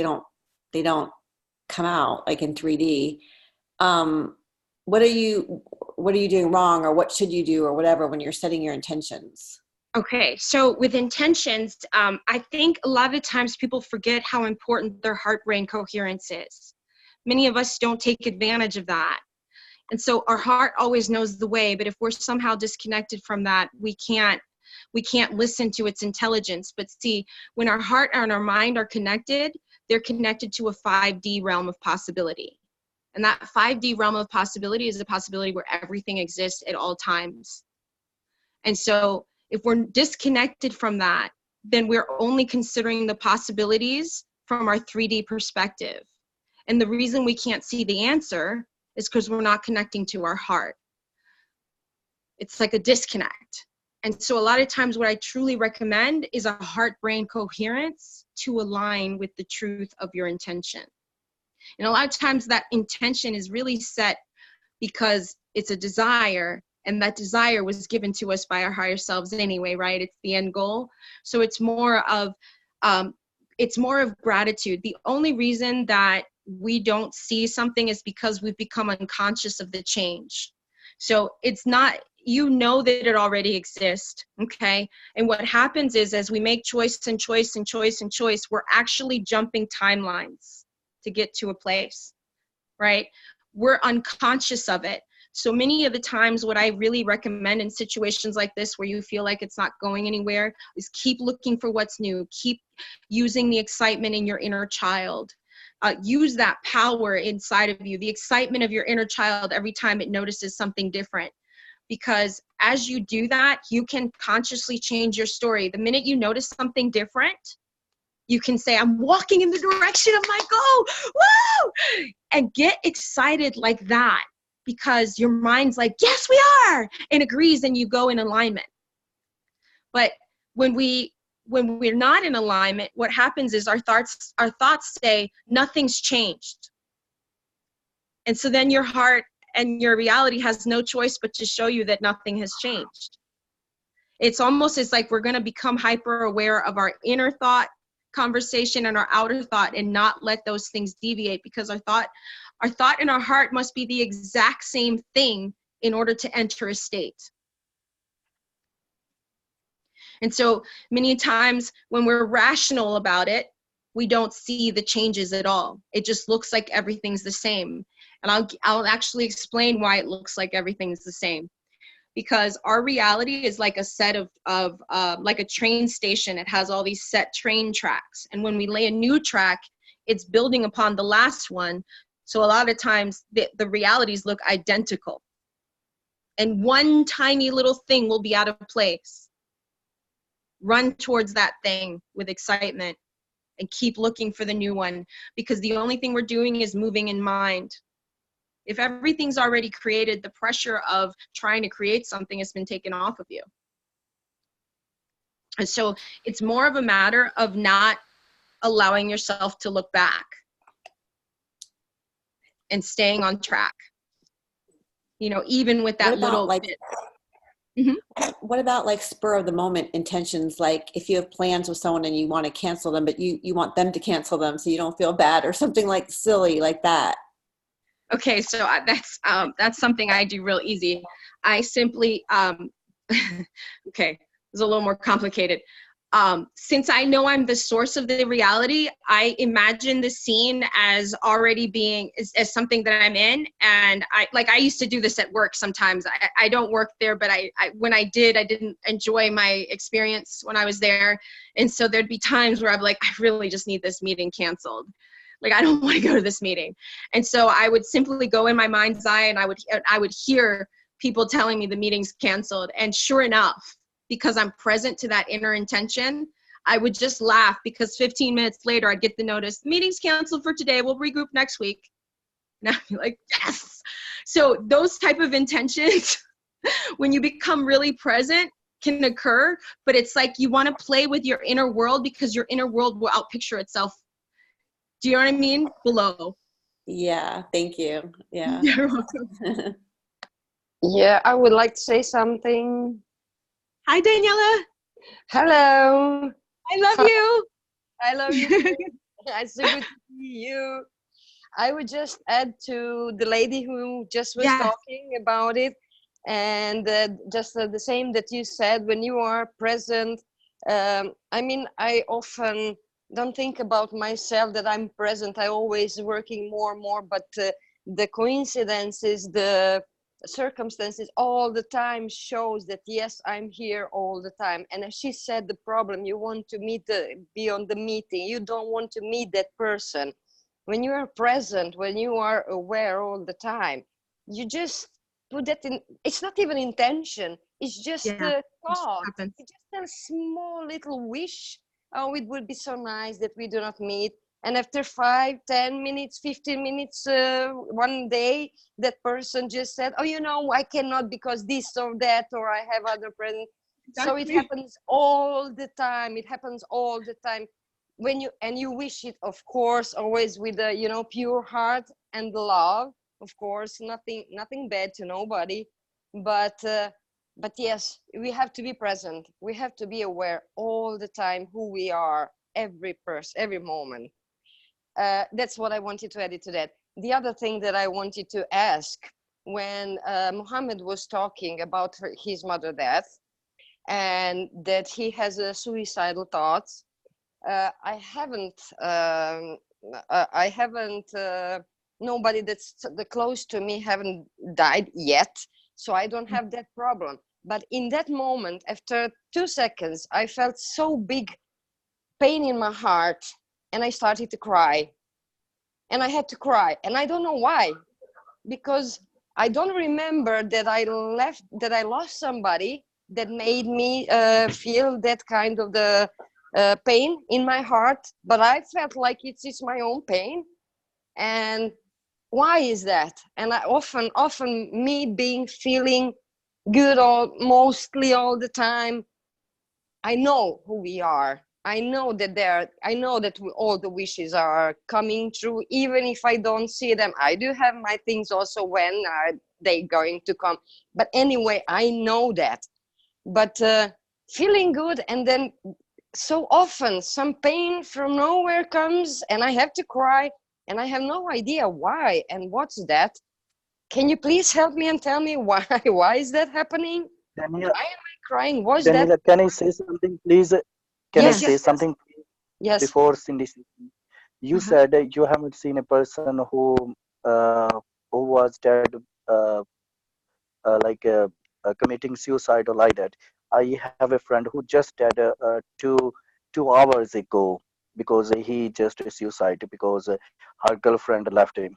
out like in 3D, what are you doing wrong, or what should you do, or whatever, when you're setting your intentions? Okay, so with intentions, I think a lot of times people forget how important their heart-brain coherence is. Many of us don't take advantage of that. And so our heart always knows the way, but if we're somehow disconnected from that, we can't listen to its intelligence. But see, when our heart and our mind are connected, they're connected to a 5D realm of possibility. And that 5D realm of possibility is a possibility where everything exists at all times. And so if we're disconnected from that, then we're only considering the possibilities from our 3D perspective. And the reason we can't see the answer is because we're not connecting to our heart. It's like a disconnect. And so a lot of times what I truly recommend is a heart-brain coherence to align with the truth of your intention. And a lot of times that intention is really set because it's a desire, and that desire was given to us by our higher selves anyway, right? It's the end goal. So it's more of gratitude. The only reason that we don't see something is because we've become unconscious of the change. So it's not, that it already exists, okay? And what happens is, as we make choice and choice and choice and choice, we're actually jumping timelines to get to a place, right? We're unconscious of it. So many of the times what I really recommend in situations like this where you feel like it's not going anywhere is keep looking for what's new. Keep using the excitement in your inner child. use that power inside of you, the excitement of your inner child every time it notices something different. Because as you do that, you can consciously change your story. The minute you notice something different, you can say, I'm walking in the direction of my goal. Woo! And get excited like that, because your mind's like, yes, we are, and agrees, and you go in alignment. But when we're not in alignment, what happens is our thoughts say nothing's changed. And so then your heart and your reality has no choice but to show you that nothing has changed. It's almost as like we're going to become hyper aware of our inner thought conversation and our outer thought, and not let those things deviate, because our thought and our heart must be the exact same thing in order to enter a state. And so many times when we're rational about it, we don't see the changes at all. It just looks like everything's the same. And I'll actually explain why it looks like everything's the same. Because our reality is like a set of like a train station. It has all these set train tracks. And when we lay a new track, it's building upon the last one. So a lot of times the realities look identical. And one tiny little thing will be out of place. Run towards that thing with excitement and keep looking for the new one, because the only thing we're doing is moving in mind. If everything's already created, the pressure of trying to create something has been taken off of you. And so it's more of a matter of not allowing yourself to look back and staying on track. You know, even with that little bit. Mm-hmm. What about like spur of the moment intentions? Like if you have plans with someone and you want to cancel them, but you want them to cancel them so you don't feel bad, or something like silly like that. Okay, so that's something I do real easy. I simply, okay, it's a little more complicated. Since I know I'm the source of the reality, I imagine the scene as already being, as something that I'm in. And I used to do this at work sometimes. I don't work there, but when I did, I didn't enjoy my experience when I was there. And so there'd be times where I'm like, I really just need this meeting canceled. Like, I don't want to go to this meeting. And so I would simply go in my mind's eye, and I would hear people telling me the meeting's canceled. And sure enough, because I'm present to that inner intention, I would just laugh, because 15 minutes later, I'd get the notice, the meeting's canceled for today. We'll regroup next week. And I'd be like, yes. So those type of intentions, when you become really present, can occur. But it's like you want to play with your inner world, because your inner world will outpicture itself. Do you know what I mean? Below. Yeah, thank you. Yeah. You're welcome. Yeah, I would like to say something. Hi, Daniela. Hello. I love you. I love you too. It's so good to see you. I would just add to the lady who just was talking about it, and just the same that you said, when you are present. I mean, I often don't think about myself that I'm present. I always working more and more, but the coincidences, the circumstances all the time shows that yes, I'm here all the time. And as she said, the problem, you want to be on the meeting, you don't want to meet that person. When you are present, when you are aware all the time, you just put that in. It's not even intention, it's just a thought. It's just a small little wish. Oh, it would be so nice that we do not meet. And after 5, 10 minutes, 15 minutes, one day, that person just said, oh, you know, I cannot because this or that, or I have other presents. Exactly. So it happens all the time. It happens all the time. When you wish it, of course, always with a, you know, pure heart and love, of course, nothing bad to nobody. But yes, we have to be present. We have to be aware all the time who we are, every person, every moment. That's what I wanted to add to that. The other thing that I wanted to ask, when Mohammed was talking about his mother's death, and that he has suicidal thoughts, I haven't, nobody that's close to me haven't died yet, so I don't have that problem. But in that moment, after 2 seconds, I felt so big pain in my heart, and I started to cry. and I had to cry, and I don't know why, because I don't remember that I lost somebody that made me feel that kind of the pain in my heart, but I felt like it's my own pain. And why is that? And I often me being feeling good mostly all the time, I know who we are. I know that all the wishes are coming true, even if I don't see them. I do have my things also. When are they going to come? But anyway, I know that. But feeling good, and then so often some pain from nowhere comes, and I have to cry, and I have no idea why and what's that. Can you please help me and tell me why? Why is that happening? Daniela, Why am I crying? What's that? Daniela, can I say something, please? Can I Yes, say yes, something yes. before Cindy? You said that you haven't seen a person uh, who was dead, uh, like committing suicide or like that. I have a friend who just died 2 hours ago because he just suicide because her girlfriend left him.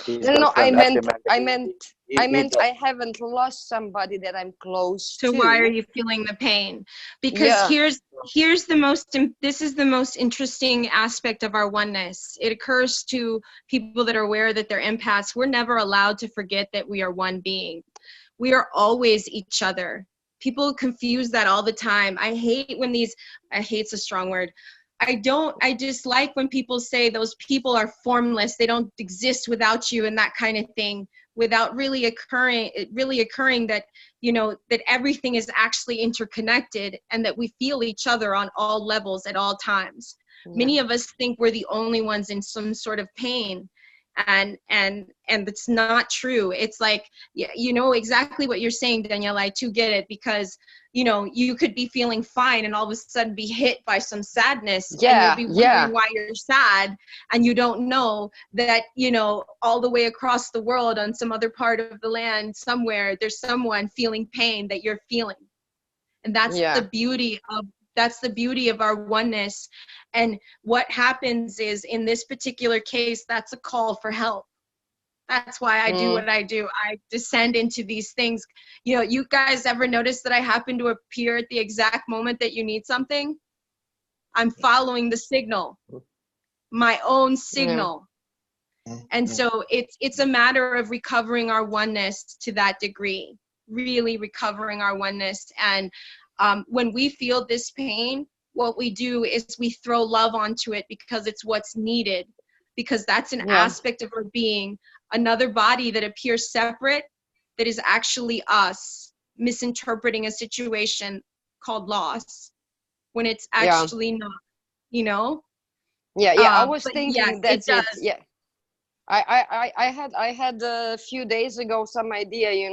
His No, I girlfriend left meant, him and I meant, he, he died. I haven't lost somebody that I'm close So why are to. you feeling the pain? Because Yeah, here's the most, this is the most interesting aspect of our oneness. It occurs to people that are aware that they're empaths. We're never allowed to forget that we are one being. We are always each other. People confuse that all the time. I hate's a strong word. I dislike when people say those people are formless, they don't exist without you, and that kind of thing, without really occurring that, that everything is actually interconnected and that we feel each other on all levels at all times. yeah, Many of us think we're the only ones in some sort of pain, and it's not true. It's like, you know exactly what you're saying, Danielle. I too get it, because you could be feeling fine and all of a sudden be hit by some sadness, and you'll yeah, be yeah, wondering why you're sad, and you don't know that all the way across the world on some other part of the land somewhere, there's someone feeling pain that you're feeling. And yeah. that's the beauty of our oneness. And what happens is, in this particular case, that's a call for help. That's why I do Mm. what I do. I descend into these things. You guys ever notice that I happen to appear at the exact moment that you need something? I'm following the signal, my own Yeah, signal. And so it's a matter of recovering our oneness to that degree, really recovering our oneness. And when we feel this pain, what we do is we throw love onto it, because it's what's needed, because that's an yeah, aspect of our being, another body that appears separate, that is actually us misinterpreting a situation called loss when it's yeah, actually not, you know? yeah, yeah. I was But yes, thinking it that's it. does. Yeah. I had a few days ago some idea,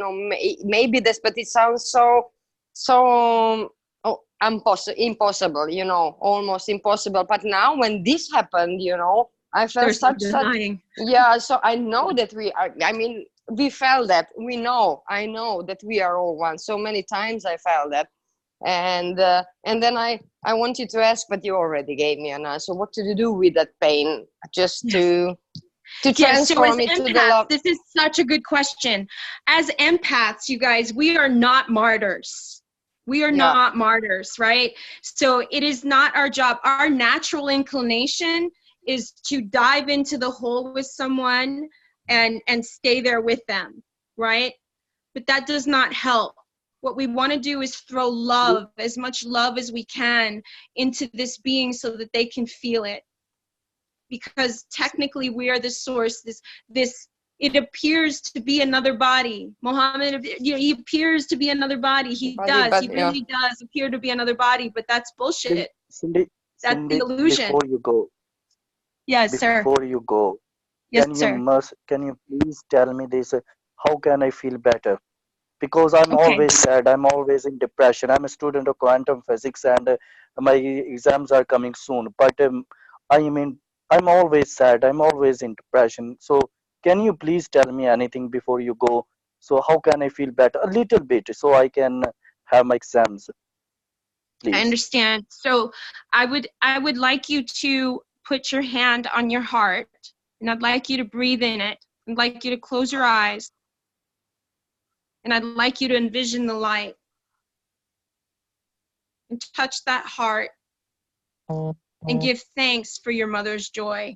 maybe this, but it sounds so impossible, almost impossible. But now when this happened, I felt There's no such, denying. yeah. So I know that we are. I mean, we felt that. I know that we are all one. So many times I felt that, and then I wanted to ask, but you already gave me an answer. What to do with that pain? Just Yes. to Yes, so as transform it to the empaths, love. this is such a good question. As empaths, you guys, we are not martyrs. We are Yeah, not martyrs, right? So it is not our job. Our natural inclination is to dive into the hole with someone and stay there with them, right? But that does not help. What we want to do is throw love, as much love as we can, into this being so that they can feel it, because technically we are the source. This it appears to be another body. Muhammad, he appears to be another body. He but yeah, really does appear to be another body, but that's bullshit. Cindy, That's the Cindy, illusion. Yes, sir. before you go, Yes, sir. can you please tell me this? How can I feel better? Because I'm Okay. always sad. I'm always in depression. I'm a student of quantum physics, and my exams are coming soon. But I mean, I'm always sad. I'm always in depression. So, can you please tell me anything before you go? So, how can I feel better? A little bit, so I can have my exams, I please. understand. So I would like you to put your hand on your heart, And I'd like you to breathe in it. I'd like you to close your eyes. And I'd like you to envision the light. And touch that heart. And give thanks for your mother's joy.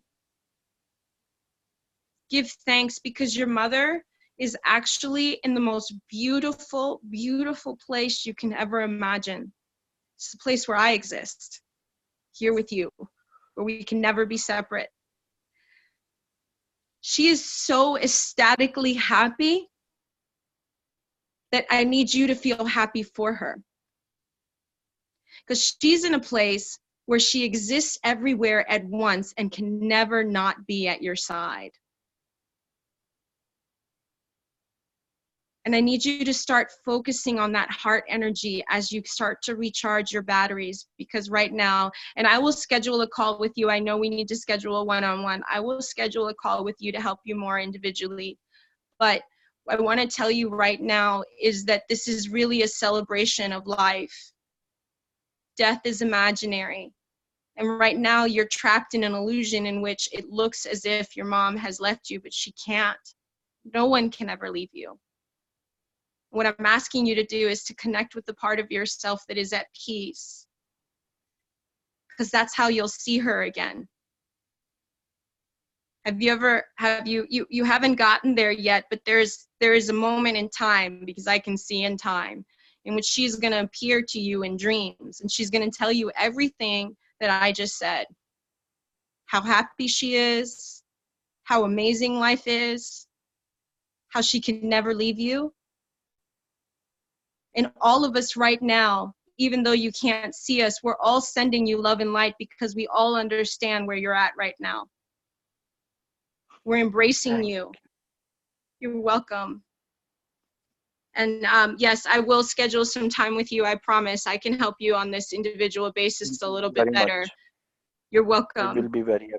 Give thanks because your mother is actually in the most beautiful, beautiful place you can ever imagine. It's the place where I exist, here with you, where we can never be separate. She is so ecstatically happy that I need you to feel happy for her. Because she's in a place where she exists everywhere at once and can never not be at your side. And I need you to start focusing on that heart energy as you start to recharge your batteries, because right now, and I will schedule a call with you. I know we need to schedule a one-on-one. I will schedule a call with you to help you more individually. But what I want to tell you right now is that this is really a celebration of life. Death is imaginary. And right now you're trapped in an illusion in which it looks as if your mom has left you, but she can't. No one can ever leave you. What I'm asking you to do is to connect with the part of yourself that is at peace, because that's how you'll see her again. You haven't gotten there yet, but there is a moment in time, because I can see in time, in which she's going to appear to you in dreams, and she's going to tell you everything that I just said. How happy she is, how amazing life is, how she can never leave you. And all of us right now, even though you can't see us, we're all sending you love and light because we all understand where you're at right now. We're embracing you. You're welcome. And yes, I will schedule some time with you. I promise I can help you on this individual basis a little bit better. Much. You're I welcome. will be very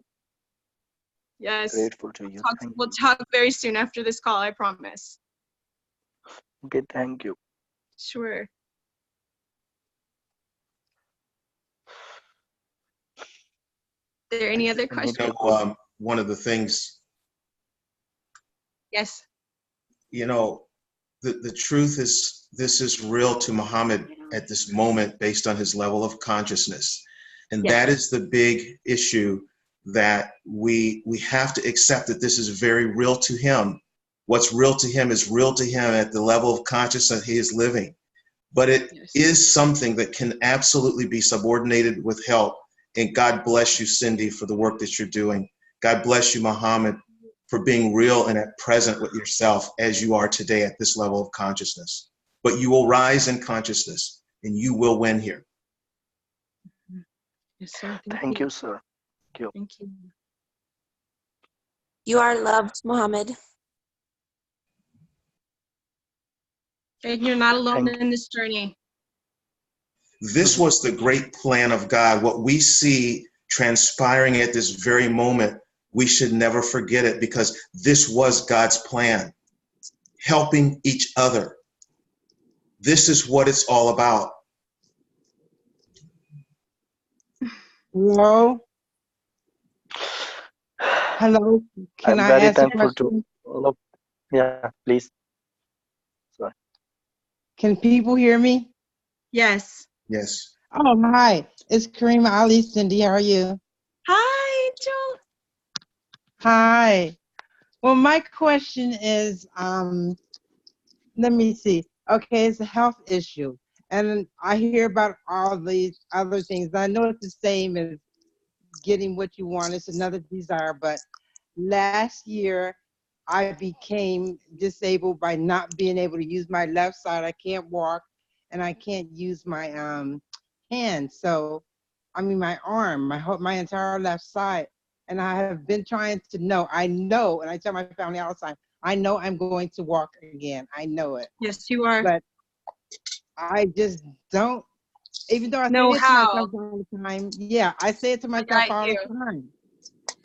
Yes. grateful to you. We'll talk very soon after this call, I promise. Okay, thank you. Sure. Are there any other questions? One of the things, Yes. The truth is, this is real to Muhammad at this moment based on his level of consciousness. And Yes. That is the big issue, that we have to accept that this is very real to him. What's real to him is real to him at the level of consciousness he is living. But it is something that can absolutely be subordinated with help. And God bless you, Cindy, for the work that you're doing. God bless you, Muhammad, for being real and at present with yourself as you are today at this level of consciousness. But you will rise in consciousness and you will win here. Yes, sir. Thank you, sir. Thank you. Thank you. You are loved, Muhammad. And you're not alone in this journey. This was the great plan of God. What we see transpiring at this very moment, we should never forget it, because this was God's plan. Helping each other. This is what it's all about. Hello? Hello? Can I'm I very ask a thankful to question? all of. Yeah, please. Sorry. Can people hear me? Yes. Yes. Oh, hi. It's Karima Ali. Cindy, how are you? Hi, Angel. Hi. Well, my question is, let me see. Okay, it's a health issue. And I hear about all these other things. I know it's the same as getting what you want. It's another desire. But last year, I became disabled by not being able to use my left side. I can't walk and I can't use my hand. So, I mean, my arm, my entire left side. And I have been trying to know, and I tell my family all the time, I know I'm going to walk again. I know it. Yes, you are. But I just don't, even though I say it to myself all the time. Yeah, I say it to myself all the time.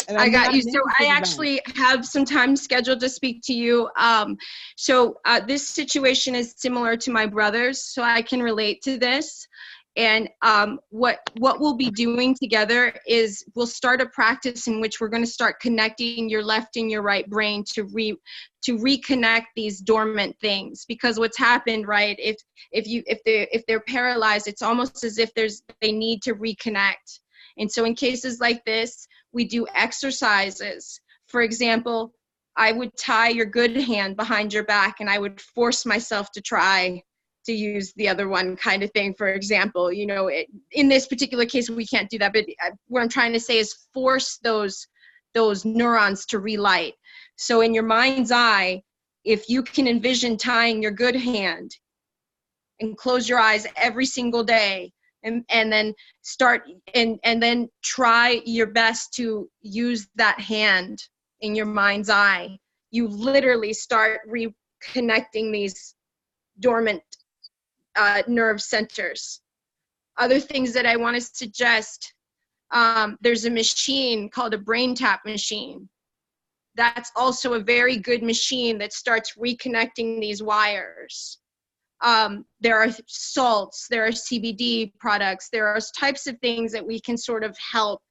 And I got you. So never I thinking about it. actually have some time scheduled to speak to you. This situation is similar to my brother's, so I can relate to this. And what we'll be doing together is we'll start a practice in which we're going to start connecting your left and your right brain to reconnect these dormant things. Because what's happened, right? If they're paralyzed, it's almost as if they need to reconnect. And so in cases like this, we do exercises. For example, I would tie your good hand behind your back, and I would force myself to try to use the other one, kind of thing. For example, in this particular case, we can't do that, but what I'm trying to say is force those neurons to relight. So in your mind's eye, if you can envision tying your good hand and close your eyes every single day, and then start and then try your best to use that hand in your mind's eye, you literally start reconnecting these dormant nerve centers. Other things that I want to suggest, there's a machine called a brain tap machine. That's also a very good machine that starts reconnecting these wires. There are salts, there are CBD products, there are types of things that we can sort of help.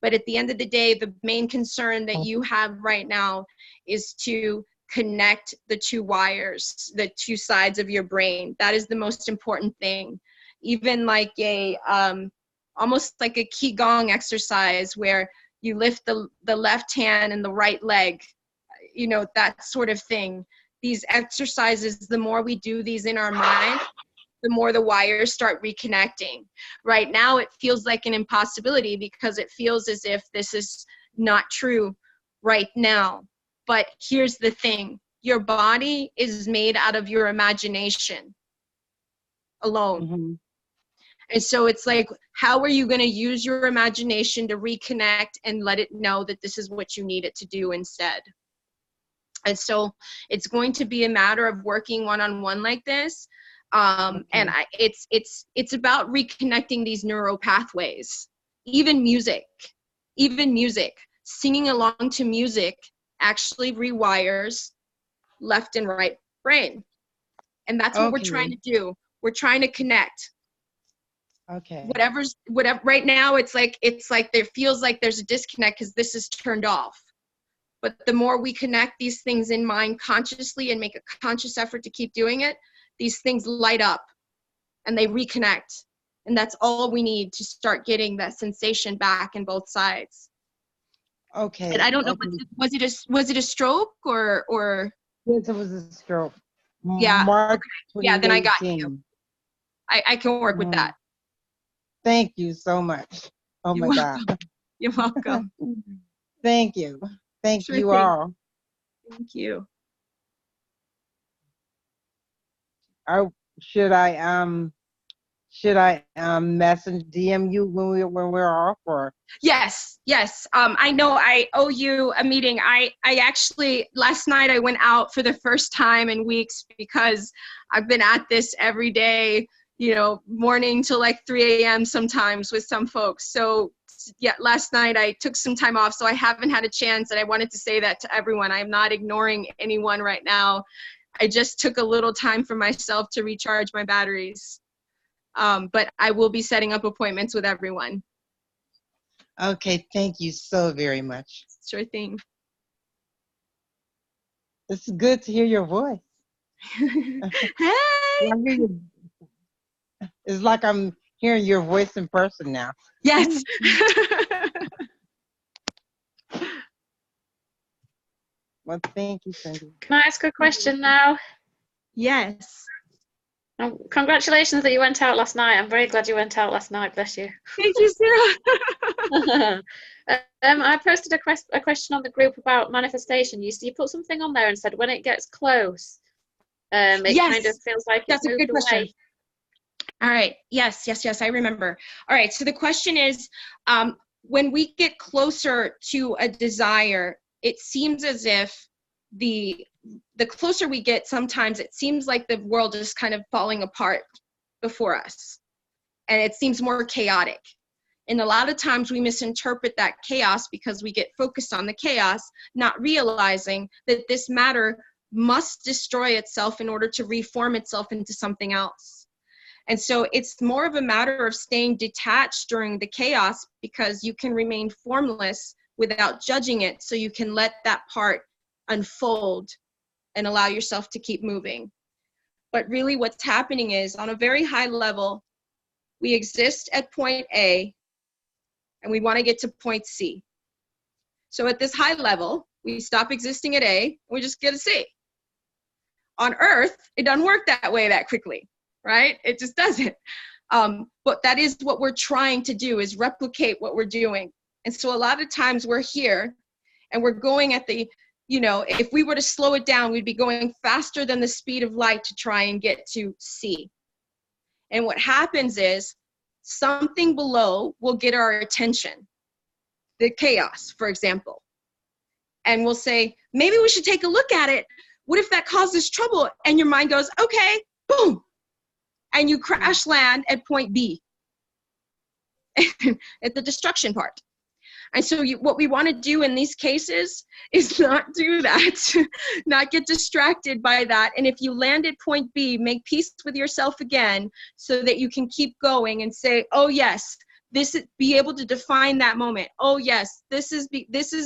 But at the end of the day, the main concern that you have right now is to connect the two wires, the two sides of your brain. That is the most important thing. Even like almost like a Qigong exercise where you lift the left hand and the right leg, that sort of thing. These exercises, the more we do these in our mind, the more the wires start reconnecting. Right now, it feels like an impossibility because it feels as if this is not true right now. But here's the thing. Your body is made out of your imagination alone. Mm-hmm. And so it's like, how are you going to use your imagination to reconnect and let it know that this is what you need it to do instead? And so it's going to be a matter of working one-on-one like this. And it's about reconnecting these neural pathways. Even music, singing along to music actually rewires left and right brain. And that's what we're trying to do. We're trying to connect. Okay. Whatever right now, it's like there feels like there's a disconnect because this is turned off. But the more we connect these things in mind consciously and make a conscious effort to keep doing it, these things light up and they reconnect. And that's all we need to start getting that sensation back in both sides. Okay. And I don't know, was it a stroke or? Yes, it was a stroke. Yeah. March okay. Yeah, then I got 2018. you. I can work with that. Thank you so much. Oh my God. You're welcome. Thank you. Thank Sure you thing. all. Thank you. Should I message DM you when we're off, or? Yes. I know I owe you a meeting. I actually, last night I went out for the first time in weeks because I've been at this every day, morning till like 3 a.m. sometimes with some folks. So yeah, last night I took some time off, so I haven't had a chance, and I wanted to say that to everyone. I'm not ignoring anyone right now. I just took a little time for myself to recharge my batteries. But I will be setting up appointments with everyone. Okay, thank you so very much. Sure thing. It's good to hear your voice. Hey! It's like I'm hearing your voice in person now. Yes. Well, thank you, Cindy. Can I ask a question now? Yes. Congratulations that you went out last night. I'm very glad you went out last night. Bless you. Thank you, Sarah. I posted a question on the group about manifestation. You put something on there and said when it gets close, it kind of feels like it's moved away. All right. Yes. I remember. All right. So the question is, when we get closer to a desire, it seems as if the closer we get, sometimes it seems like the world is kind of falling apart before us, and it seems more chaotic. And a lot of times we misinterpret that chaos because we get focused on the chaos, not realizing that this matter must destroy itself in order to reform itself into something else. And so it's more of a matter of staying detached during the chaos, because you can remain formless without judging it, so you can let that part unfold and allow yourself to keep moving. But really what's happening is, on a very high level, we exist at point A and we want to get to point C. So at this high level, we stop existing at A, and we just get to C. On Earth, it doesn't work that way that quickly, right? It just doesn't. But that is what we're trying to do, is replicate what we're doing. And so a lot of times we're here and we're going at the, you know, if we were to slow it down, we'd be going faster than the speed of light to try and get to C. And what happens is something below will get our attention, the chaos, for example. And we'll say, maybe we should take a look at it. What if that causes trouble? And your mind goes, okay, boom. And you crash land at point B, at the destruction part. And so what we want to do in these cases is not do that, not get distracted by that. And if you land at point B, make peace with yourself again, so that you can keep going and say, oh yes, this is, be able to define that moment. Oh yes, this is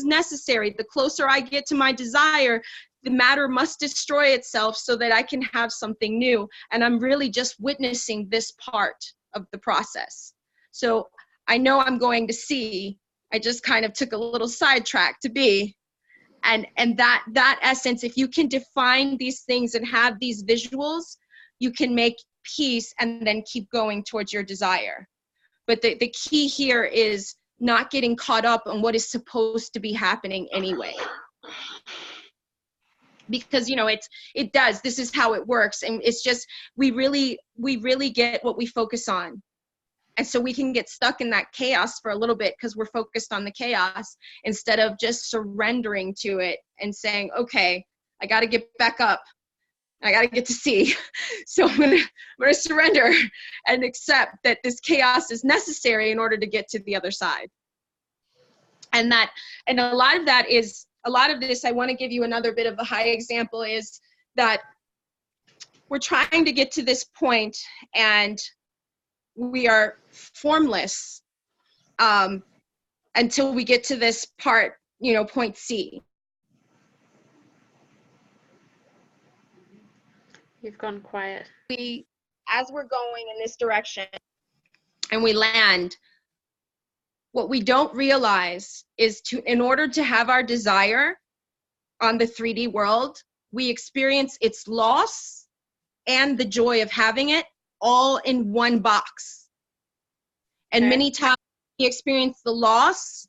necessary. The closer I get to my desire, the matter must destroy itself so that I can have something new. And I'm really just witnessing this part of the process. So I know I'm going to see, I just kind of took a little sidetrack to B. And that essence, if you can define these things and have these visuals, you can make peace and then keep going towards your desire. But the key here is not getting caught up on what is supposed to be happening anyway. Because, you know, it does, this is how it works. And it's just, we really get what we focus on. And so we can get stuck in that chaos for a little bit because we're focused on the chaos, instead of just surrendering to it and saying, okay, I got to get back up. I got to get to C. So I'm gonna surrender and accept that this chaos is necessary in order to get to the other side. And a lot of this, I want to give you another bit of a high example, is that we're trying to get to this point and we are formless until we get to this part, you know, point C. You've gone quiet. As we're going in this direction and we land, what we don't realize is in order to have our desire on the 3D world, we experience its loss and the joy of having it all in one box. And Okay. many times we experience the loss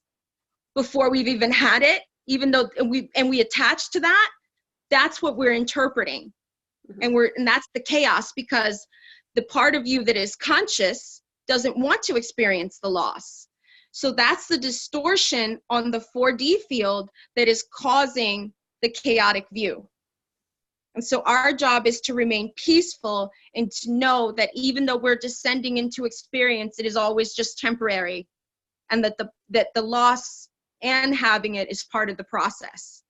before we've even had it, even though we attach to that. That's what we're interpreting. Mm-hmm. And that's the chaos, because the part of you that is conscious doesn't want to experience the loss. So that's the distortion on the 4D field that is causing the chaotic view. And so our job is to remain peaceful and to know that even though we're descending into experience, it is always just temporary, and that the loss and having it is part of the process.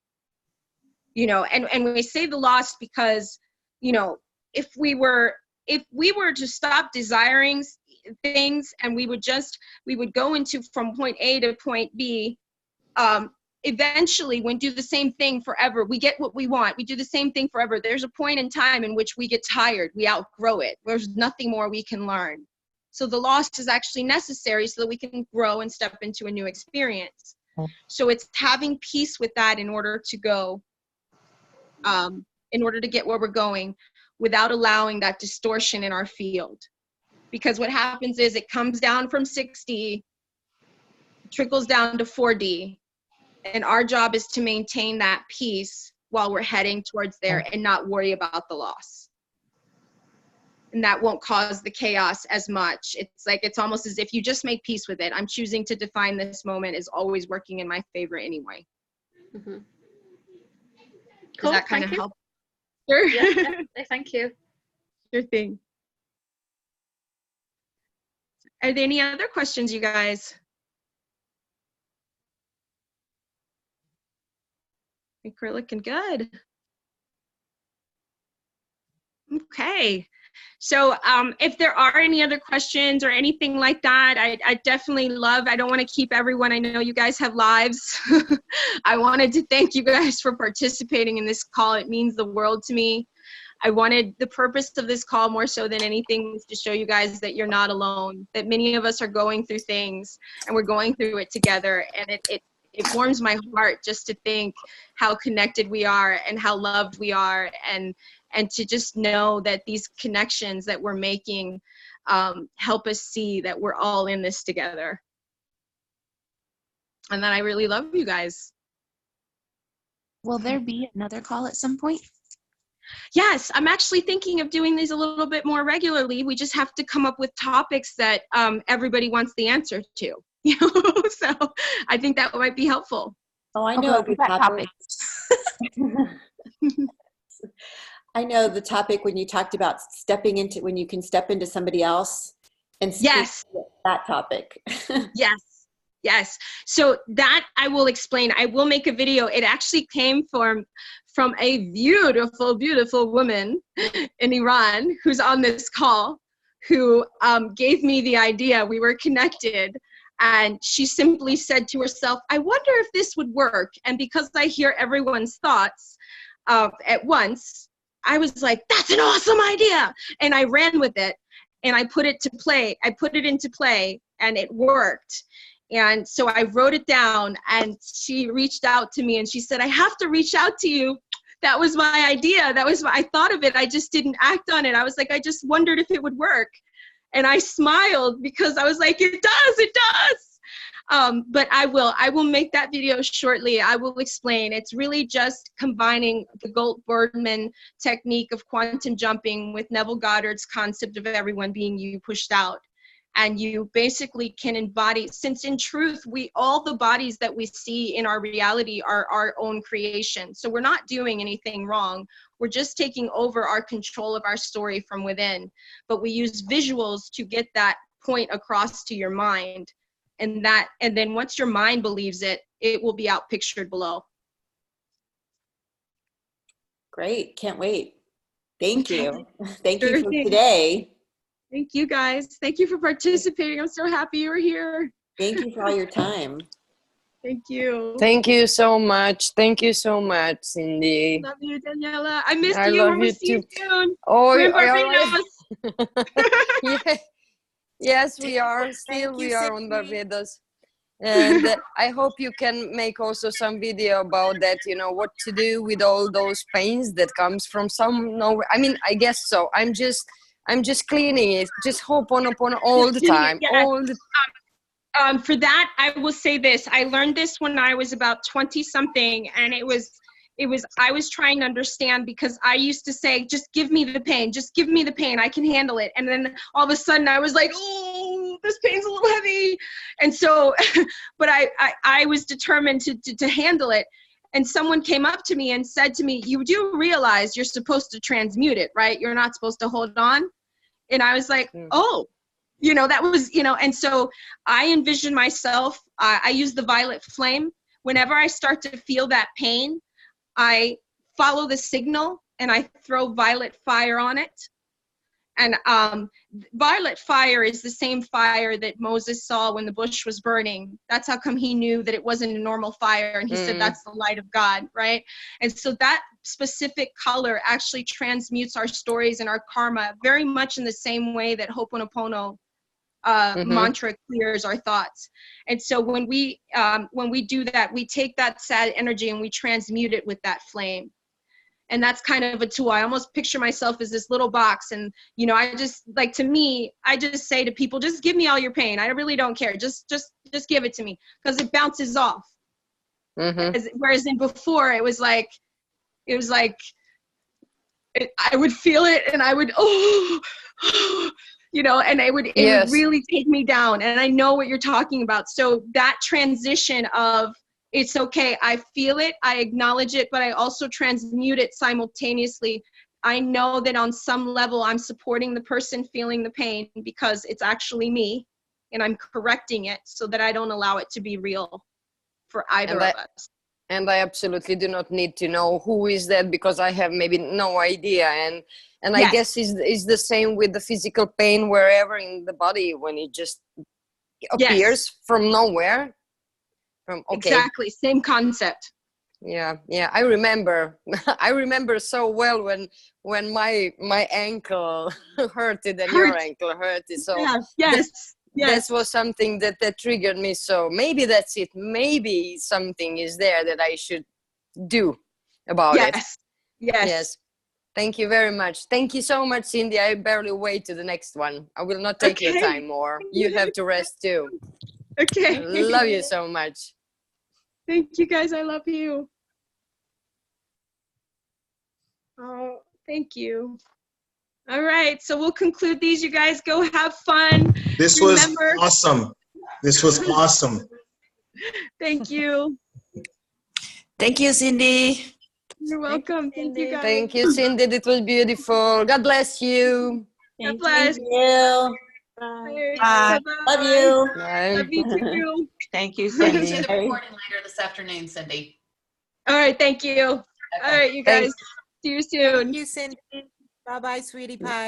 You know, and we say the loss because, you know, if we were to stop desiring things and we would go into from point A to point B, eventually when we do the same thing forever, we get what we want. We do the same thing forever. There's a point in time in which we get tired, we outgrow it. There's nothing more we can learn. So the loss is actually necessary so that we can grow and step into a new experience. So it's having peace with that in order to go, in order to get where we're going, without allowing that distortion in our field. Because what happens is it comes down from 6D, trickles down to 4D, and our job is to maintain that peace while we're heading towards there and not worry about the loss. And that won't cause the chaos as much. It's like, it's almost as if you just make peace with it. I'm choosing to define this moment as always working in my favor anyway. Mm-hmm. Does that kind of help? Sure. Yeah, thank you. Sure thing. Are there any other questions, you guys? I think we're looking good. Okay. So if there are any other questions or anything like that, I definitely I don't want to keep everyone. I know you guys have lives. I wanted to thank you guys for participating in this call. It means the world to me. The purpose of this call more so than anything is to show you guys that you're not alone, that many of us are going through things and we're going through it together. And it warms my heart just to think how connected we are and how loved we are, and to just know that these connections that we're making help us see that we're all in this together. And that I really love you guys. Will there be another call at some point? Yes, I'm actually thinking of doing these a little bit more regularly. We just have to come up with topics that everybody wants the answer to. You know, so I think that might be helpful. Oh, I know a good topic. I know the topic when you talked about when you can step into somebody else and speak. Yes, that topic. Yes. So that I will explain. I will make a video. It actually came from a beautiful, beautiful woman in Iran who's on this call, who gave me the idea. We were connected, and she simply said to herself, I wonder if this would work. And because I hear everyone's thoughts at once, I was like, that's an awesome idea. And I ran with it, and I put it into play, and it worked. And so I wrote it down, and she reached out to me and she said, I have to reach out to you. That was my idea. That was I thought of it. I just didn't act on it. I was like, I just wondered if it would work. And I smiled because I was like, it does. But I will make that video shortly. I will explain. It's really just combining the Goldbergman technique of quantum jumping with Neville Goddard's concept of everyone being you pushed out. And you basically can embody, since in truth, all the bodies that we see in our reality are our own creation. So we're not doing anything wrong. We're just taking over our control of our story from within. But we use visuals to get that point across to your mind. And then once your mind believes it, it will be out pictured below. Great. Can't wait. Thank you. Thank Sure you for thing. today. Thank you guys. Thank you for participating. I'm so happy you were here. Thank you for all your time. Thank you. Thank you so much. Thank you so much, Cindy. Love you, Daniela. I missed I you. love We'll you see you too. soon. Oh, We're in Barbados. Yeah. Yes, we are. Still, we are on Barbados. And I hope you can make also some video about that, you know, what to do with all those pains that comes from nowhere. I mean, I guess so. I'm just cleaning it. Just Ho'oponopono all the time. Yeah. All the For that, I will say this. I learned this when I was about 20 something, and I was trying to understand, because I used to say, just give me the pain, just give me the pain, I can handle it. And then all of a sudden I was like, oh, this pain's a little heavy. And so, but I was determined to handle it. And someone came up to me and said to me, you do realize you're supposed to transmute it, right? You're not supposed to hold on. And I was like, oh, you know, that was, you know, and so I envision myself, I use the violet flame. Whenever I start to feel that pain, I follow the signal and I throw violet fire on it. And violet fire is the same fire that Moses saw when the bush was burning. That's how come he knew that it wasn't a normal fire. And he said, that's the light of God, right? And so that specific color actually transmutes our stories and our karma very much in the same way that Ho'oponopono mantra clears our thoughts. And so when we do that, we take that sad energy and we transmute it with that flame. And that's kind of a tool. I almost picture myself as this little box. And, you know, I just, like, to me, I just say to people, just give me all your pain. I really don't care. Just give it to me, because it bounces off. Whereas in before, I would feel it and I would, you know, and it would really take me down. And I know what you're talking about. So that transition of, it's okay, I feel it, I acknowledge it, but I also transmute it simultaneously. I know that on some level I'm supporting the person feeling the pain because it's actually me, and I'm correcting it so that I don't allow it to be real for either of us. and I absolutely do not need to know who is that, because I have maybe no idea. And I guess is the same with the physical pain wherever in the body, when it just appears from nowhere. Exactly, same concept. Yeah, I remember I remember so well when my ankle hurted and your ankle hurted. So that was something that triggered me. So maybe that's it. Maybe something is there that I should do about it. Yes. Thank you very much. Thank you so much, Cindy. I barely wait to the next one. I will not take your time more. You have to rest too. Okay. I love you so much. Thank you, guys. I love you. Oh, thank you. All right. So we'll conclude these. You guys go have fun. This was awesome. This was awesome. Thank you. Thank you, Cindy. You're welcome. Thank you, guys. Thank you, Cindy. It was beautiful. God bless you. God bless. Thank you. Bye. Love you. Bye. Love you too. Thank you, I'll Cindy. see the recording later this afternoon, Cindy. All right. Thank you. Okay. All right, you guys. See you soon. Thank you, Cindy. Bye-bye, sweetie pie.